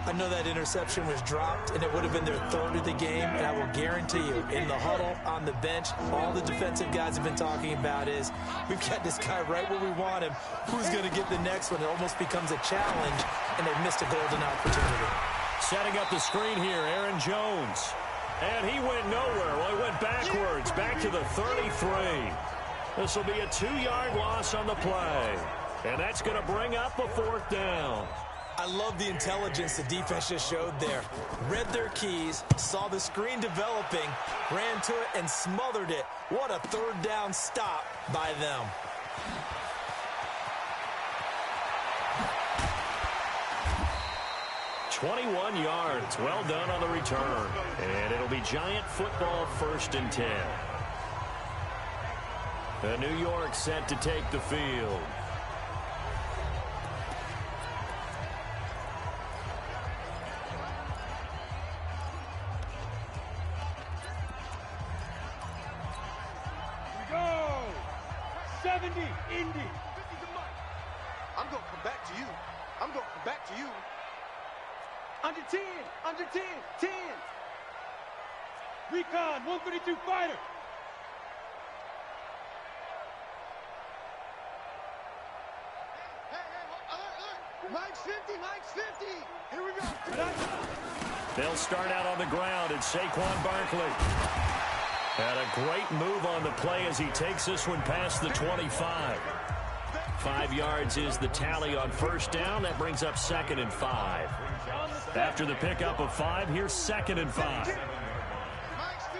I know that interception was dropped, and it would have been their 3rd of the game, and I will guarantee you, in the huddle, on the bench, all the defensive guys have been talking about is, we've got this guy right where we want him. Who's going to get the next one? It almost becomes a challenge, and they've missed a golden opportunity. Setting up the screen here, Aaron Jones. And he went nowhere. Well, he went backwards, back to the 33. This will be a 2-yard loss on the play. And that's going to bring up a 4th down. I love the intelligence the defense just showed there. Read their keys, saw the screen developing, ran to it, and smothered it. What a 3rd down stop by them. "21 yards. Well done on the return. And it'll be Giant football 1st and 10. The New York set to take the field. We go! 70, Indy. I'm going to come back to you. I'm going to come back to you. Under 10, under 10, 10. Recon, 132 fighter. Hey, Mike's 50, Mike's 50. Here we go. They'll start out on the ground, and Saquon Barkley had a great move on the play as he takes this one past the 25. 5 yards is the tally on first down. That brings up 2nd and 5. After the pickup of 5, here's 2nd and 5.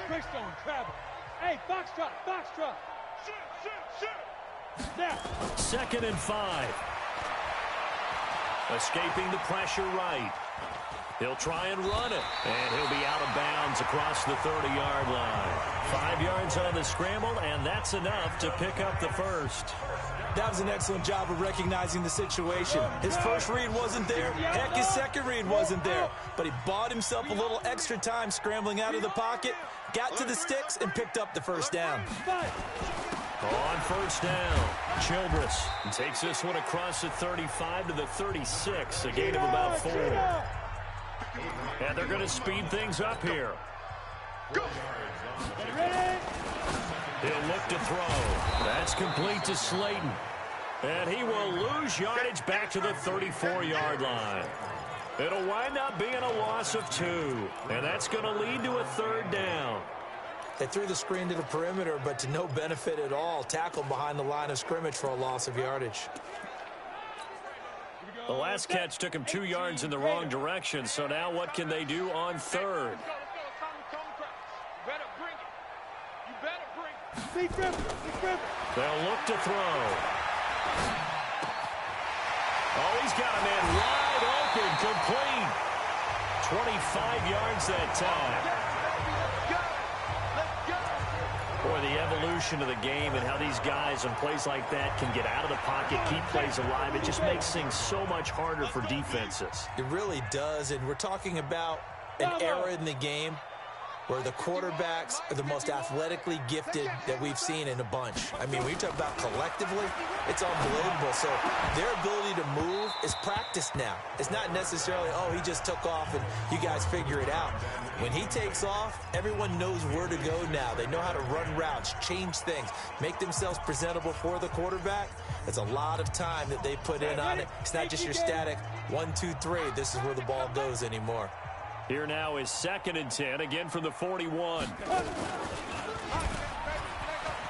Greystone, travel. Hey, Foxtrot, Foxtrot. Shoot. Now. 2nd and 5. Escaping the pressure right. He'll try and run it, and he'll be out of bounds across the 30-yard line. 5 yards on the scramble, and that's enough to pick up the first. That was an excellent job of recognizing the situation. His first read wasn't there. Heck, his second read wasn't there. But he bought himself a little extra time scrambling out of the pocket, got to the sticks, and picked up the first down. On first down, Childress takes this one across the 35 to the 36, a gain of about 4. And they're going to speed things up here. He'll look to throw. That's complete to Slayton. And he will lose yardage back to the 34-yard line. It'll wind up being a loss of 2. And that's going to lead to a 3rd down. They threw the screen to the perimeter, but to no benefit at all. Tackled behind the line of scrimmage for a loss of yardage. The last catch took him 2 yards in the wrong direction, so now what can they do on 3rd? They'll look to throw. Oh, he's got a man wide open, complete. 25 yards that time. Boy, the evolution of the game and how these guys on plays like that can get out of the pocket, keep plays alive, it just makes things so much harder for defenses. It really does, and we're talking about an era in the game where the quarterbacks are the most athletically gifted that we've seen in a bunch. I mean, when you talk about collectively, it's unbelievable. So their ability to move is practiced now. It's not necessarily, oh, he just took off and you guys figure it out. When he takes off, everyone knows where to go now. They know how to run routes, change things, make themselves presentable for the quarterback. It's a lot of time that they put in on it. It's not just your static 1, 2, 3. This is where the ball goes anymore. Here now is 2nd and 10, again from the 41. And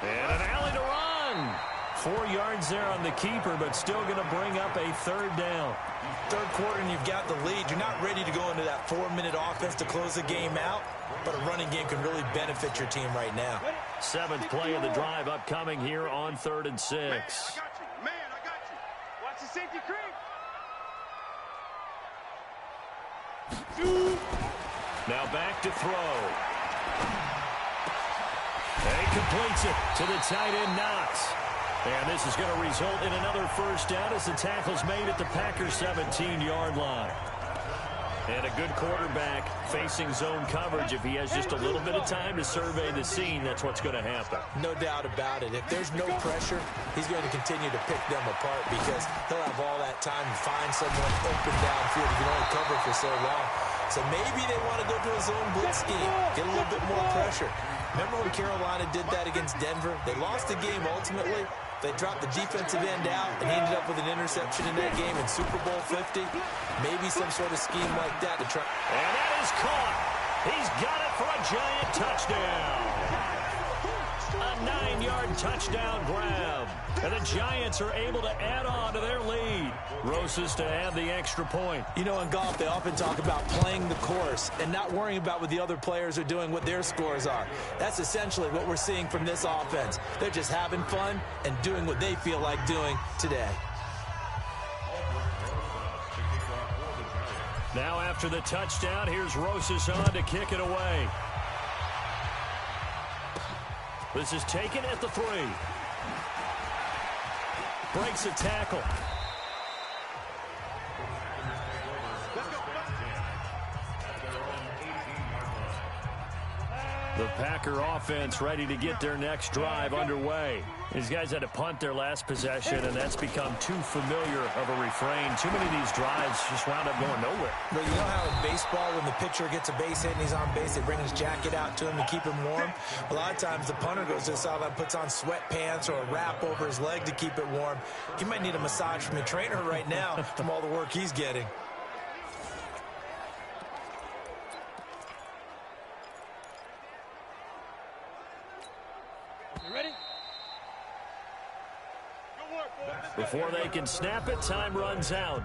an alley to run. 4 yards there on the keeper, but still going to bring up a 3rd down. Third quarter and you've got the lead. You're not ready to go into that 4-minute offense to close the game out, but a running game can really benefit your team right now. 7th play of the drive upcoming here on 3rd and 6. Man, I got you. Man, I got you. Watch the safety creep. Now back to throw. And he completes it to the tight end, Knox. And this is going to result in another 1st down as the tackle's made at the Packers' 17-yard line. And a good quarterback facing zone coverage. If he has just a little bit of time to survey the scene, that's what's going to happen. No doubt about it. If there's no pressure, he's going to continue to pick them apart because he'll have all that time to find someone open downfield. He can only cover for so long. So maybe they want to go to a zone blitz scheme, get a little bit more pressure. Remember when Carolina did that against Denver? They lost the game ultimately. They dropped the defensive end out and ended up with an interception in that game in Super Bowl 50. Maybe some sort of scheme like that to try. And that is caught. He's got it for a giant touchdown. A 9-yard touchdown grab. And the Giants are able to add on to their lead. Rosas to add the extra point. You know, in golf, they often talk about playing the course and not worrying about what the other players are doing, what their scores are. That's essentially what we're seeing from this offense. They're just having fun and doing what they feel like doing today. Now after the touchdown, here's Rosas on to kick it away. This is taken at the 3. Breaks a tackle. The Packer offense ready to get their next drive underway. These guys had to punt their last possession, and that's become too familiar of a refrain. Too many of these drives just wound up going nowhere. But you know how in baseball, when the pitcher gets a base hit and he's on base, they bring his jacket out to him to keep him warm? A lot of times the punter goes to the sideline, puts on sweatpants or a wrap over his leg to keep it warm. He might need a massage from a trainer right now from all the work he's getting. Before they can snap it, time runs out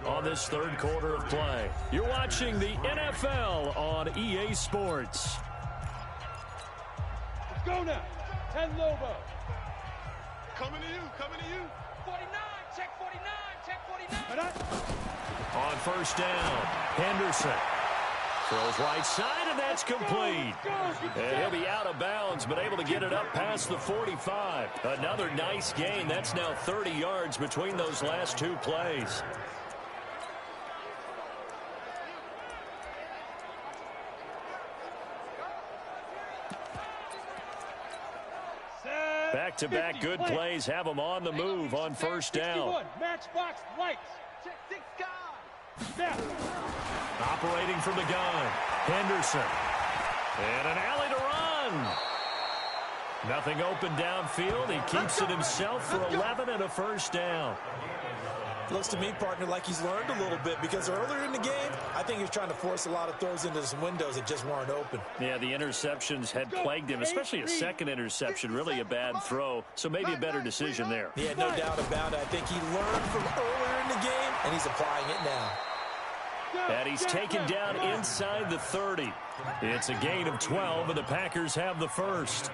on this 3rd quarter of play. You're watching the NFL on EA Sports. Let's go now. 10 Lobo. Coming to you. Coming to you. 49. Check 49. Check 49. On 1st down, Henderson throws right side, and that's complete. And he'll be out of bounds, but able to get it up past the 45. Another nice gain. That's now 30 yards between those last 2 plays. Back-to-back good plays have them on the move on 1st down. Matchbox lights. Check 6 guys. Operating from the gun, Henderson. And an alley to run. Nothing open downfield. He keeps it himself for 11 and a 1st down. Looks to me, partner, like he's learned a little bit because earlier in the game, I think he was trying to force a lot of throws into some windows that just weren't open. Yeah, the interceptions had plagued him, especially a 2nd interception, really a bad throw, so maybe a better decision there. Yeah, no doubt about it. I think he learned from earlier in the game, and he's applying it now. And he's taken down inside the 30. It's a gain of 12, and the Packers have the 1st.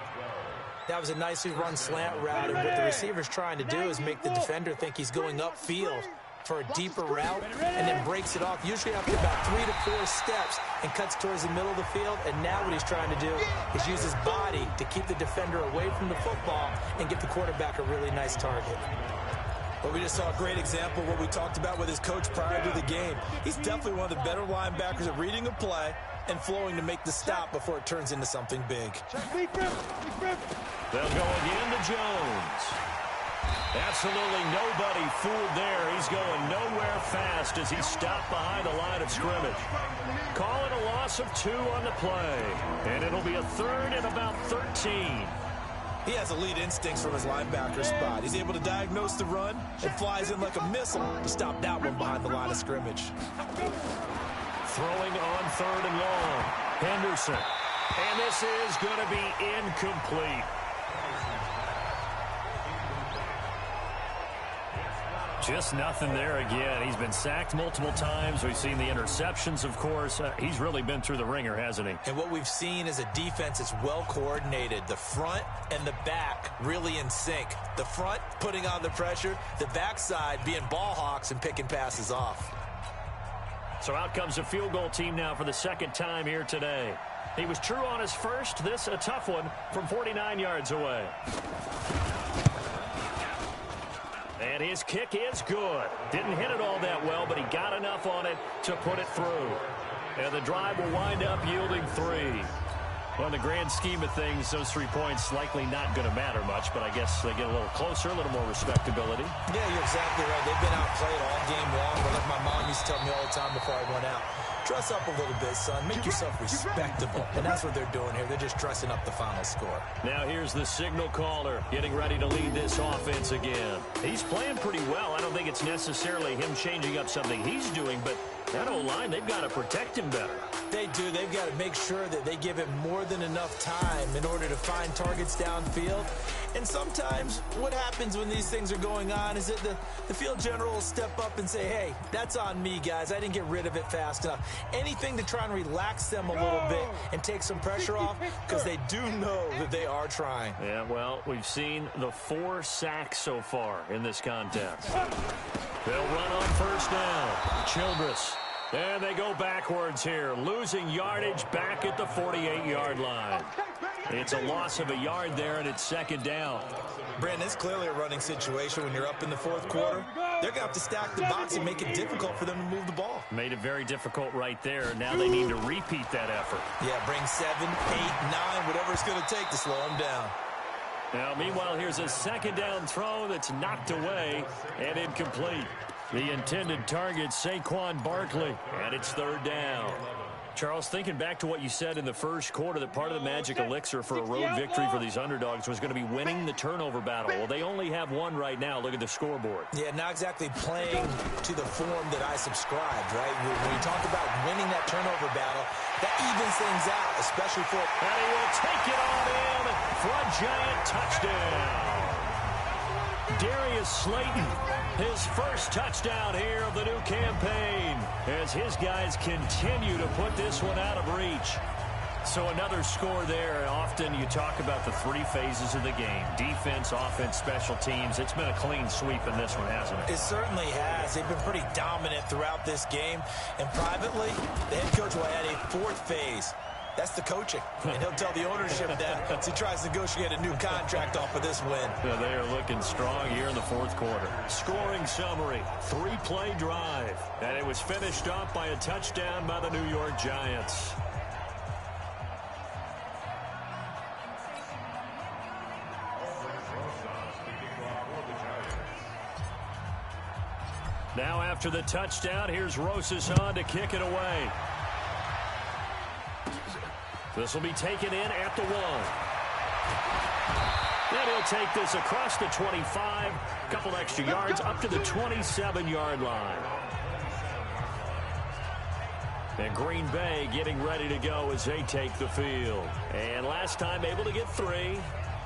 That was a nicely run slant route, and what the receiver's trying to do is make the defender think he's going upfield. for a deeper route and then breaks it off, usually after about 3 to 4 steps, and cuts towards the middle of the field. And now what he's trying to do is use his body to keep the defender away from the football and give the quarterback a really nice target. Well, we just saw a great example of what we talked about with his coach prior to the game. He's definitely one of the better linebackers at reading a play and flowing to make the stop before it turns into something big. They'll go again to Jones. Absolutely nobody fooled there. He's going nowhere fast as he's stopped behind the line of scrimmage. Call it a loss of 2 on the play. And it'll be a 3rd and about 13. He has elite instincts from his linebacker spot. He's able to diagnose the run and flies in like a missile to stop that one behind the line of scrimmage. Throwing on 3rd and long. Henderson. And this is going to be incomplete. Just nothing there again. He's been sacked multiple times. We've seen the interceptions, of course. He's really been through the ringer, hasn't he? And what we've seen is a defense that's well coordinated. The front and the back really in sync. The front putting on the pressure, the backside being ball hawks and picking passes off. So out comes a field goal team now for the 2nd time here today. He was true on his first. This a tough one from 49 yards away. And his kick is good. Didn't hit it all that well, but he got enough on it to put it through. And the drive will wind up yielding 3. On the grand scheme of things, those 3 points likely not going to matter much, but I guess they get a little closer, a little more respectability. Yeah, you're exactly right. They've been outplayed all game long, but like my mom used to tell me all the time before I went out, dress up a little bit, son. Make yourself respectable. And that's what they're doing here. They're just dressing up the final score. Now here's the signal caller getting ready to lead this offense again. He's playing pretty well. I don't think it's necessarily him changing up something he's doing, but that O-line, they've got to protect him better. They do. They've got to make sure that they give him more than enough time in order to find targets downfield. And sometimes what happens when these things are going on is that the field general will step up and say, hey, that's on me, guys. I didn't get rid of it fast enough. Anything to try and relax them a little bit and take some pressure off, because they do know that they are trying. Yeah, well, we've seen the 4 sacks so far in this contest. They'll run on 1st down. Childress. And they go backwards here, losing yardage back at the 48-yard line. It's a loss of a yard there, and it's 2nd down. Brandon, it's clearly a running situation when you're up in the 4th quarter. They're going to have to stack the box and make it difficult for them to move the ball. Made it very difficult right there. Now they need to repeat that effort. Yeah, bring 7, 8, 9, whatever it's going to take to slow them down. Now, meanwhile, here's a 2nd down throw that's knocked away and incomplete. The intended target, Saquon Barkley, and it's 3rd down. Charles, thinking back to what you said in the first quarter, that part of the magic elixir for a road victory for these underdogs was going to be winning the turnover battle. Well, they only have 1 right now. Look at the scoreboard. Yeah, not exactly playing to the form that I subscribed, right? When you talk about winning that turnover battle, that evens things out, especially for... And he will take it on in for a giant touchdown. Darius Slayton, his first touchdown here of the new campaign, as his guys continue to put this one out of reach. So another score there. Often you talk about the 3 phases of the game: defense, offense, special teams. It's been a clean sweep in this one, hasn't it? It certainly has. They've been pretty dominant throughout this game. And privately, the head coach will add a 4th phase. That's the coaching. And he'll tell the ownership that as he tries to negotiate a new contract off of this win. Yeah, they are looking strong here in the 4th quarter. Scoring summary, 3-play drive. And it was finished off by a touchdown by the New York Giants. Now after the touchdown, here's Rosas on to kick it away. This will be taken in at the 1. And he'll take this across the 25, a couple extra yards up to the 27-yard line. And Green Bay getting ready to go as they take the field. And last time able to get 3.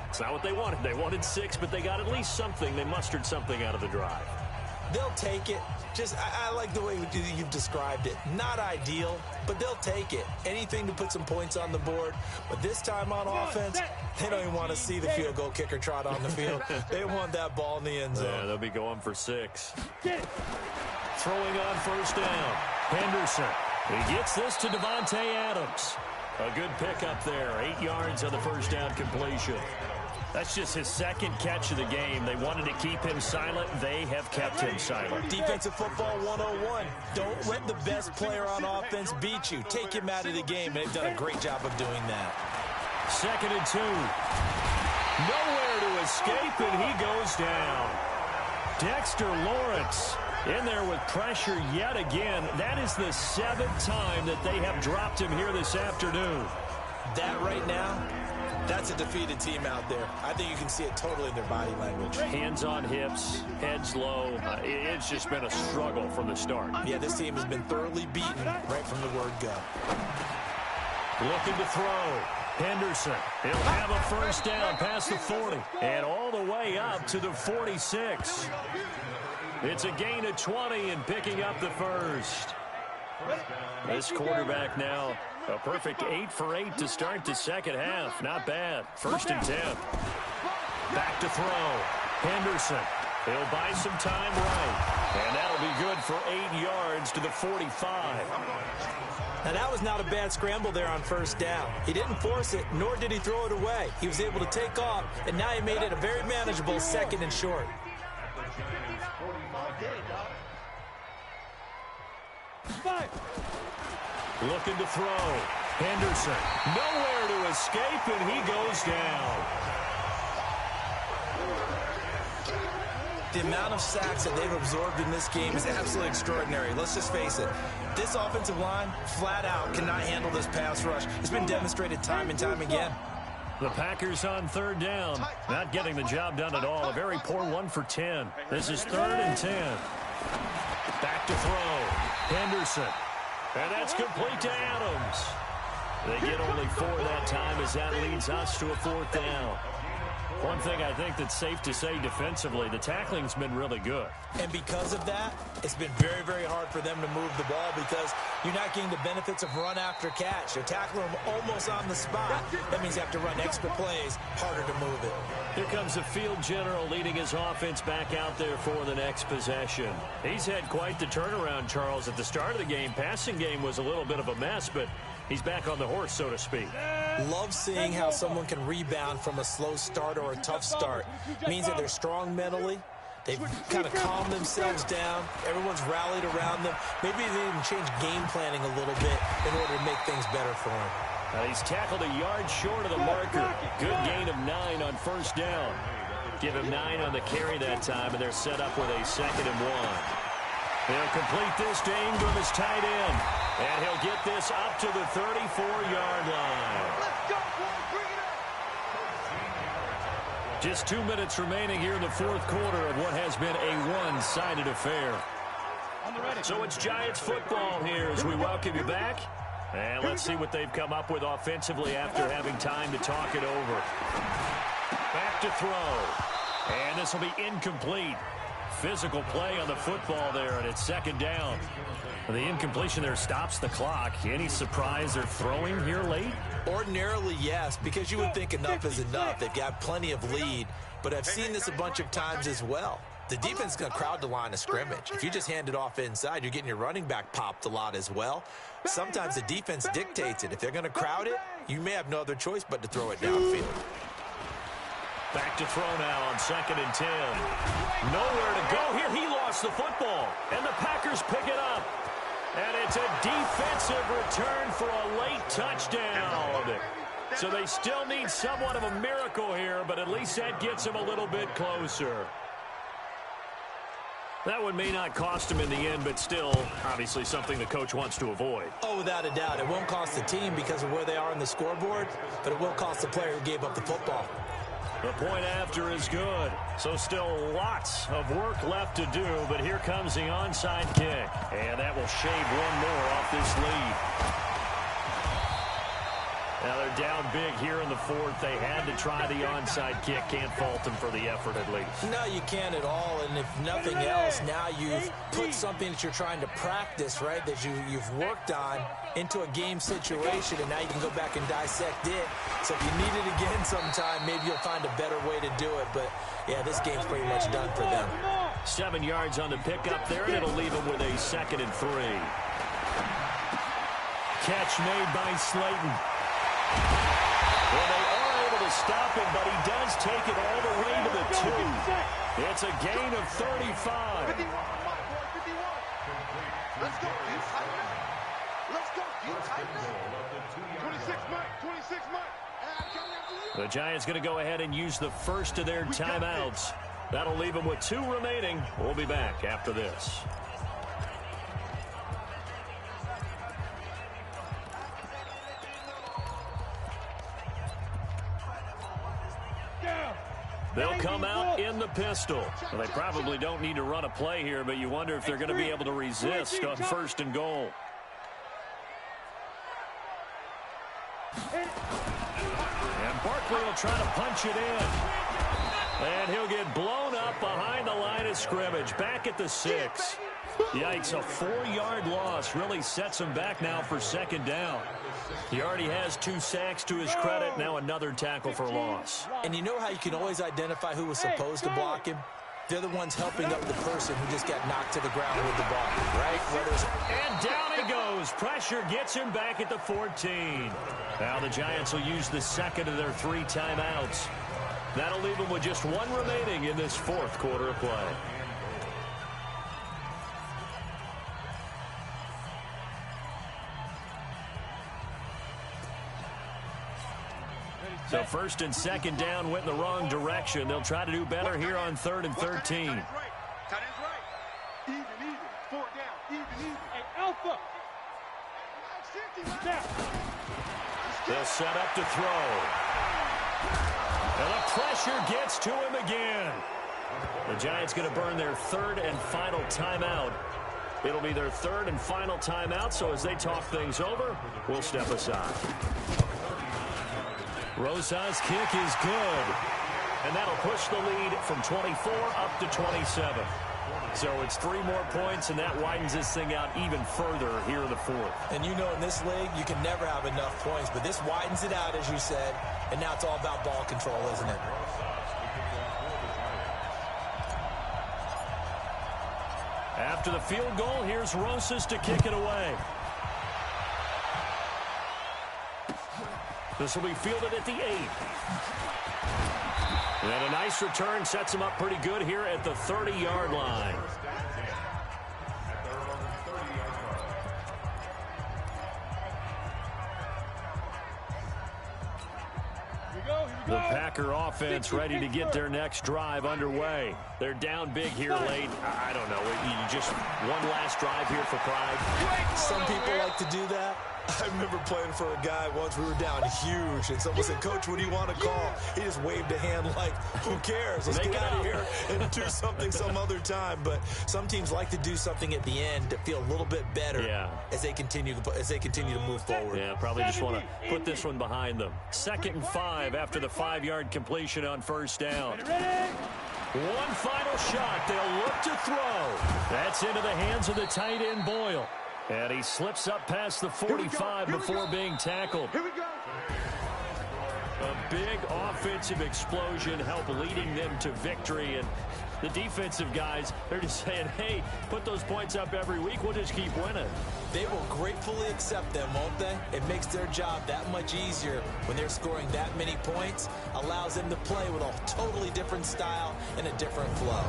It's not what they wanted. They wanted 6, but they got at least something. They mustered something out of the drive. They'll take it. I like the way you've described it. Not ideal, but they'll take it. Anything to put some points on the board. But this time on offense, they don't even want to see the field goal kicker trot on the field. They want that ball in the end zone. Yeah, they'll be going for 6. Throwing on first down. Henderson. He gets this to Devontae Adams. A good pickup there. 8 yards on the first down completion. That's just his second catch of the game. They wanted to keep him silent. They have kept him silent. Defensive football 101. Don't let the best player on offense beat you. Take him out of the game, and they've done a great job of doing that. 2nd and 2. Nowhere to escape, and he goes down. Dexter Lawrence in there with pressure yet again. That is the 7th time that they have dropped him here this afternoon. That right now, that's a defeated team out there. I think you can see it totally in their body language. Hands on hips, heads low. It's just been a struggle from the start. Yeah, this team has been thoroughly beaten right from the word go. Looking to throw. Henderson. He'll have a first down past the 40 and all the way up to the 46. It's a gain of 20 and picking up the first. This quarterback now a perfect 8 for 8 to start the second half. Not bad. 1st and 10. Back to throw. Henderson. He'll buy some time right. And that'll be good for 8 yards to the 45. Now, that was not a bad scramble there on first down. He didn't force it, nor did he throw it away. He was able to take off, and now he made it a very manageable 2nd and short. Looking to throw. Henderson. Nowhere to escape, and he goes down. The amount of sacks that they've absorbed in this game is absolutely extraordinary. Let's just face it. This offensive line, flat out, cannot handle this pass rush. It's been demonstrated time and time again. The Packers on 3rd down. Not getting the job done at all. A very poor 1 for 10. This is 3rd and 10. Back to throw. Henderson. And that's complete to Adams. They get only 4 that time as that leads us to a 4th down. One thing I think that's safe to say defensively, the tackling's been really good. And because of that, it's been very, very hard for them to move the ball because you're not getting the benefits of run after catch. You're tackling them almost on the spot. That means you have to run extra plays, harder to move it. Here comes the field general leading his offense back out there for the next possession. He's had quite the turnaround, Charles. At the start of the game, passing game was a little bit of a mess, but he's back on the horse, so to speak. Love seeing how someone can rebound from a slow start or a tough start. It means that they're strong mentally. They've kind of calmed themselves down. Everyone's rallied around them. Maybe they even change game planning a little bit in order to make things better for him. He's tackled a yard short of the marker. Good gain of 9 on first down. Give him 9 on the carry that time, and they're set up with a 2nd and 1. They'll complete this to Ingram as tight end. And he'll get this up to the 34-yard line. Let's go, boys. Bring it up. Just 2 minutes remaining here in the 4th quarter of what has been a one-sided affair. So it's Giants football here as we welcome you back. And let's see what they've come up with offensively after having time to talk it over. Back to throw. And this will be incomplete. Physical play on the football there, and it's 2nd down. The incompletion there stops the clock. Any surprise they're throwing here late? Ordinarily, yes, because you would think enough is enough. They've got plenty of lead, but I've seen this a bunch of times as well. The defense is going to crowd the line of scrimmage. If you just hand it off inside, you're getting your running back popped a lot as well. Sometimes the defense dictates it. If they're going to crowd it, you may have no other choice but to throw it downfield. Back to throw now on 2nd and 10. Nowhere to go here. He lost the football, and the Packers pick it up. And it's a defensive return for a late touchdown. So they still need somewhat of a miracle here, but at least that gets them a little bit closer. That one may not cost him in the end, but still, obviously something the coach wants to avoid. Oh, without a doubt. It won't cost the team because of where they are on the scoreboard, but it will cost the player who gave up the football. The point after is good. So still lots of work left to do, but here comes the onside kick. And that will shave one more off this lead. Now they're down big here in the fourth. They had to try the onside kick. Can't fault them for the effort at least. No, you can't at all. And if nothing else, now you've put something that you're trying to practice, right, that you've worked on into a game situation, and now you can go back and dissect it. So if you need it again sometime, maybe you'll find a better way to do it. But, yeah, this game's pretty much done for them. 7 yards on the pickup there, and it'll leave them with a 2nd and 3. Catch made by Slayton. Well, they are able to stop him, but he does take it all the way to the 2. It's a gain of 35. 51 Let's go, you tighten up. Let's go, you tighten up. 26 Mike, 26 Mike. The Giants going to go ahead and use the first of their timeouts. That'll leave them with 2 remaining. We'll be back after this. They'll come out in the pistol. Well, they probably don't need to run a play here, but you wonder if they're going to be able to resist on 1st and goal. And Barkley will try to punch it in. And he'll get blown up behind the line of scrimmage. Back at the 6. Yikes, a 4-yard loss really sets him back now for 2nd down. He already has 2 sacks to his credit. Now another tackle for loss. And you know how you can always identify who was supposed to block him? They're the ones helping up the person who just got knocked to the ground with the ball, right? And down he goes. Pressure gets him back at the 14. Now the Giants will use the 2nd of their 3 timeouts. That'll leave them with just 1 remaining in this 4th quarter of play. So 1st and 2nd down went in the wrong direction. They'll try to do better here on 3rd and 13. Tight end's right. Even. 4 down. Even. Hey, Alpha. They'll set up to throw. And the pressure gets to him again. The Giants going to burn their 3rd and final timeout. It'll be their 3rd and final timeout, so as they talk things over, we'll step aside. Rosa's kick is good. And that'll push the lead from 24 up to 27. So it's 3 more points, and that widens this thing out even further here in the 4th. And you know in this league, you can never have enough points, but this widens it out, as you said, and now it's all about ball control, isn't it? After the field goal, here's Rosas to kick it away. This will be fielded at the 8. And a nice return sets him up pretty good here at the 30-yard line. The Packer offense ready to get their next drive underway. They're down big here late. I don't know. You just one last drive here for pride. Some people like to do that. I remember playing for a guy once. We were down huge, and someone said, "Coach, what do you want to call?" He just waved a hand like, who cares? Let's get out of here and do something some other time. But some teams like to do something at the end to feel a little bit better as they continue to move forward. Yeah, probably just want to put this one behind them. 2nd and 5 after the 5-yard completion on 1st down. One final shot. They'll look to throw. That's into the hands of the tight end, Boyle. And he slips up past the 45 before being tackled. Here we go. A big offensive explosion helped leading them to victory. And the defensive guys, they're just saying, hey, put those points up every week. We'll just keep winning. They will gratefully accept them, won't they? It makes their job that much easier when they're scoring that many points. Allows them to play with a totally different style and a different flow.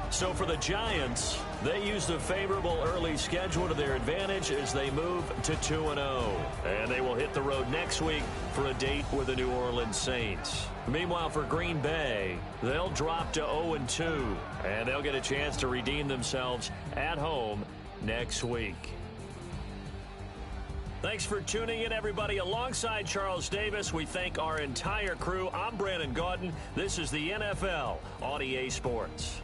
So for the Giants, they use the favorable early schedule to their advantage as they move to 2-0. And they will hit the road next week for a date with the New Orleans Saints. Meanwhile, for Green Bay, they'll drop to 0-2. And they'll get a chance to redeem themselves at home next week. Thanks for tuning in, everybody. Alongside Charles Davis, we thank our entire crew. I'm Brandon Gaudin. This is the NFL on EA Sports.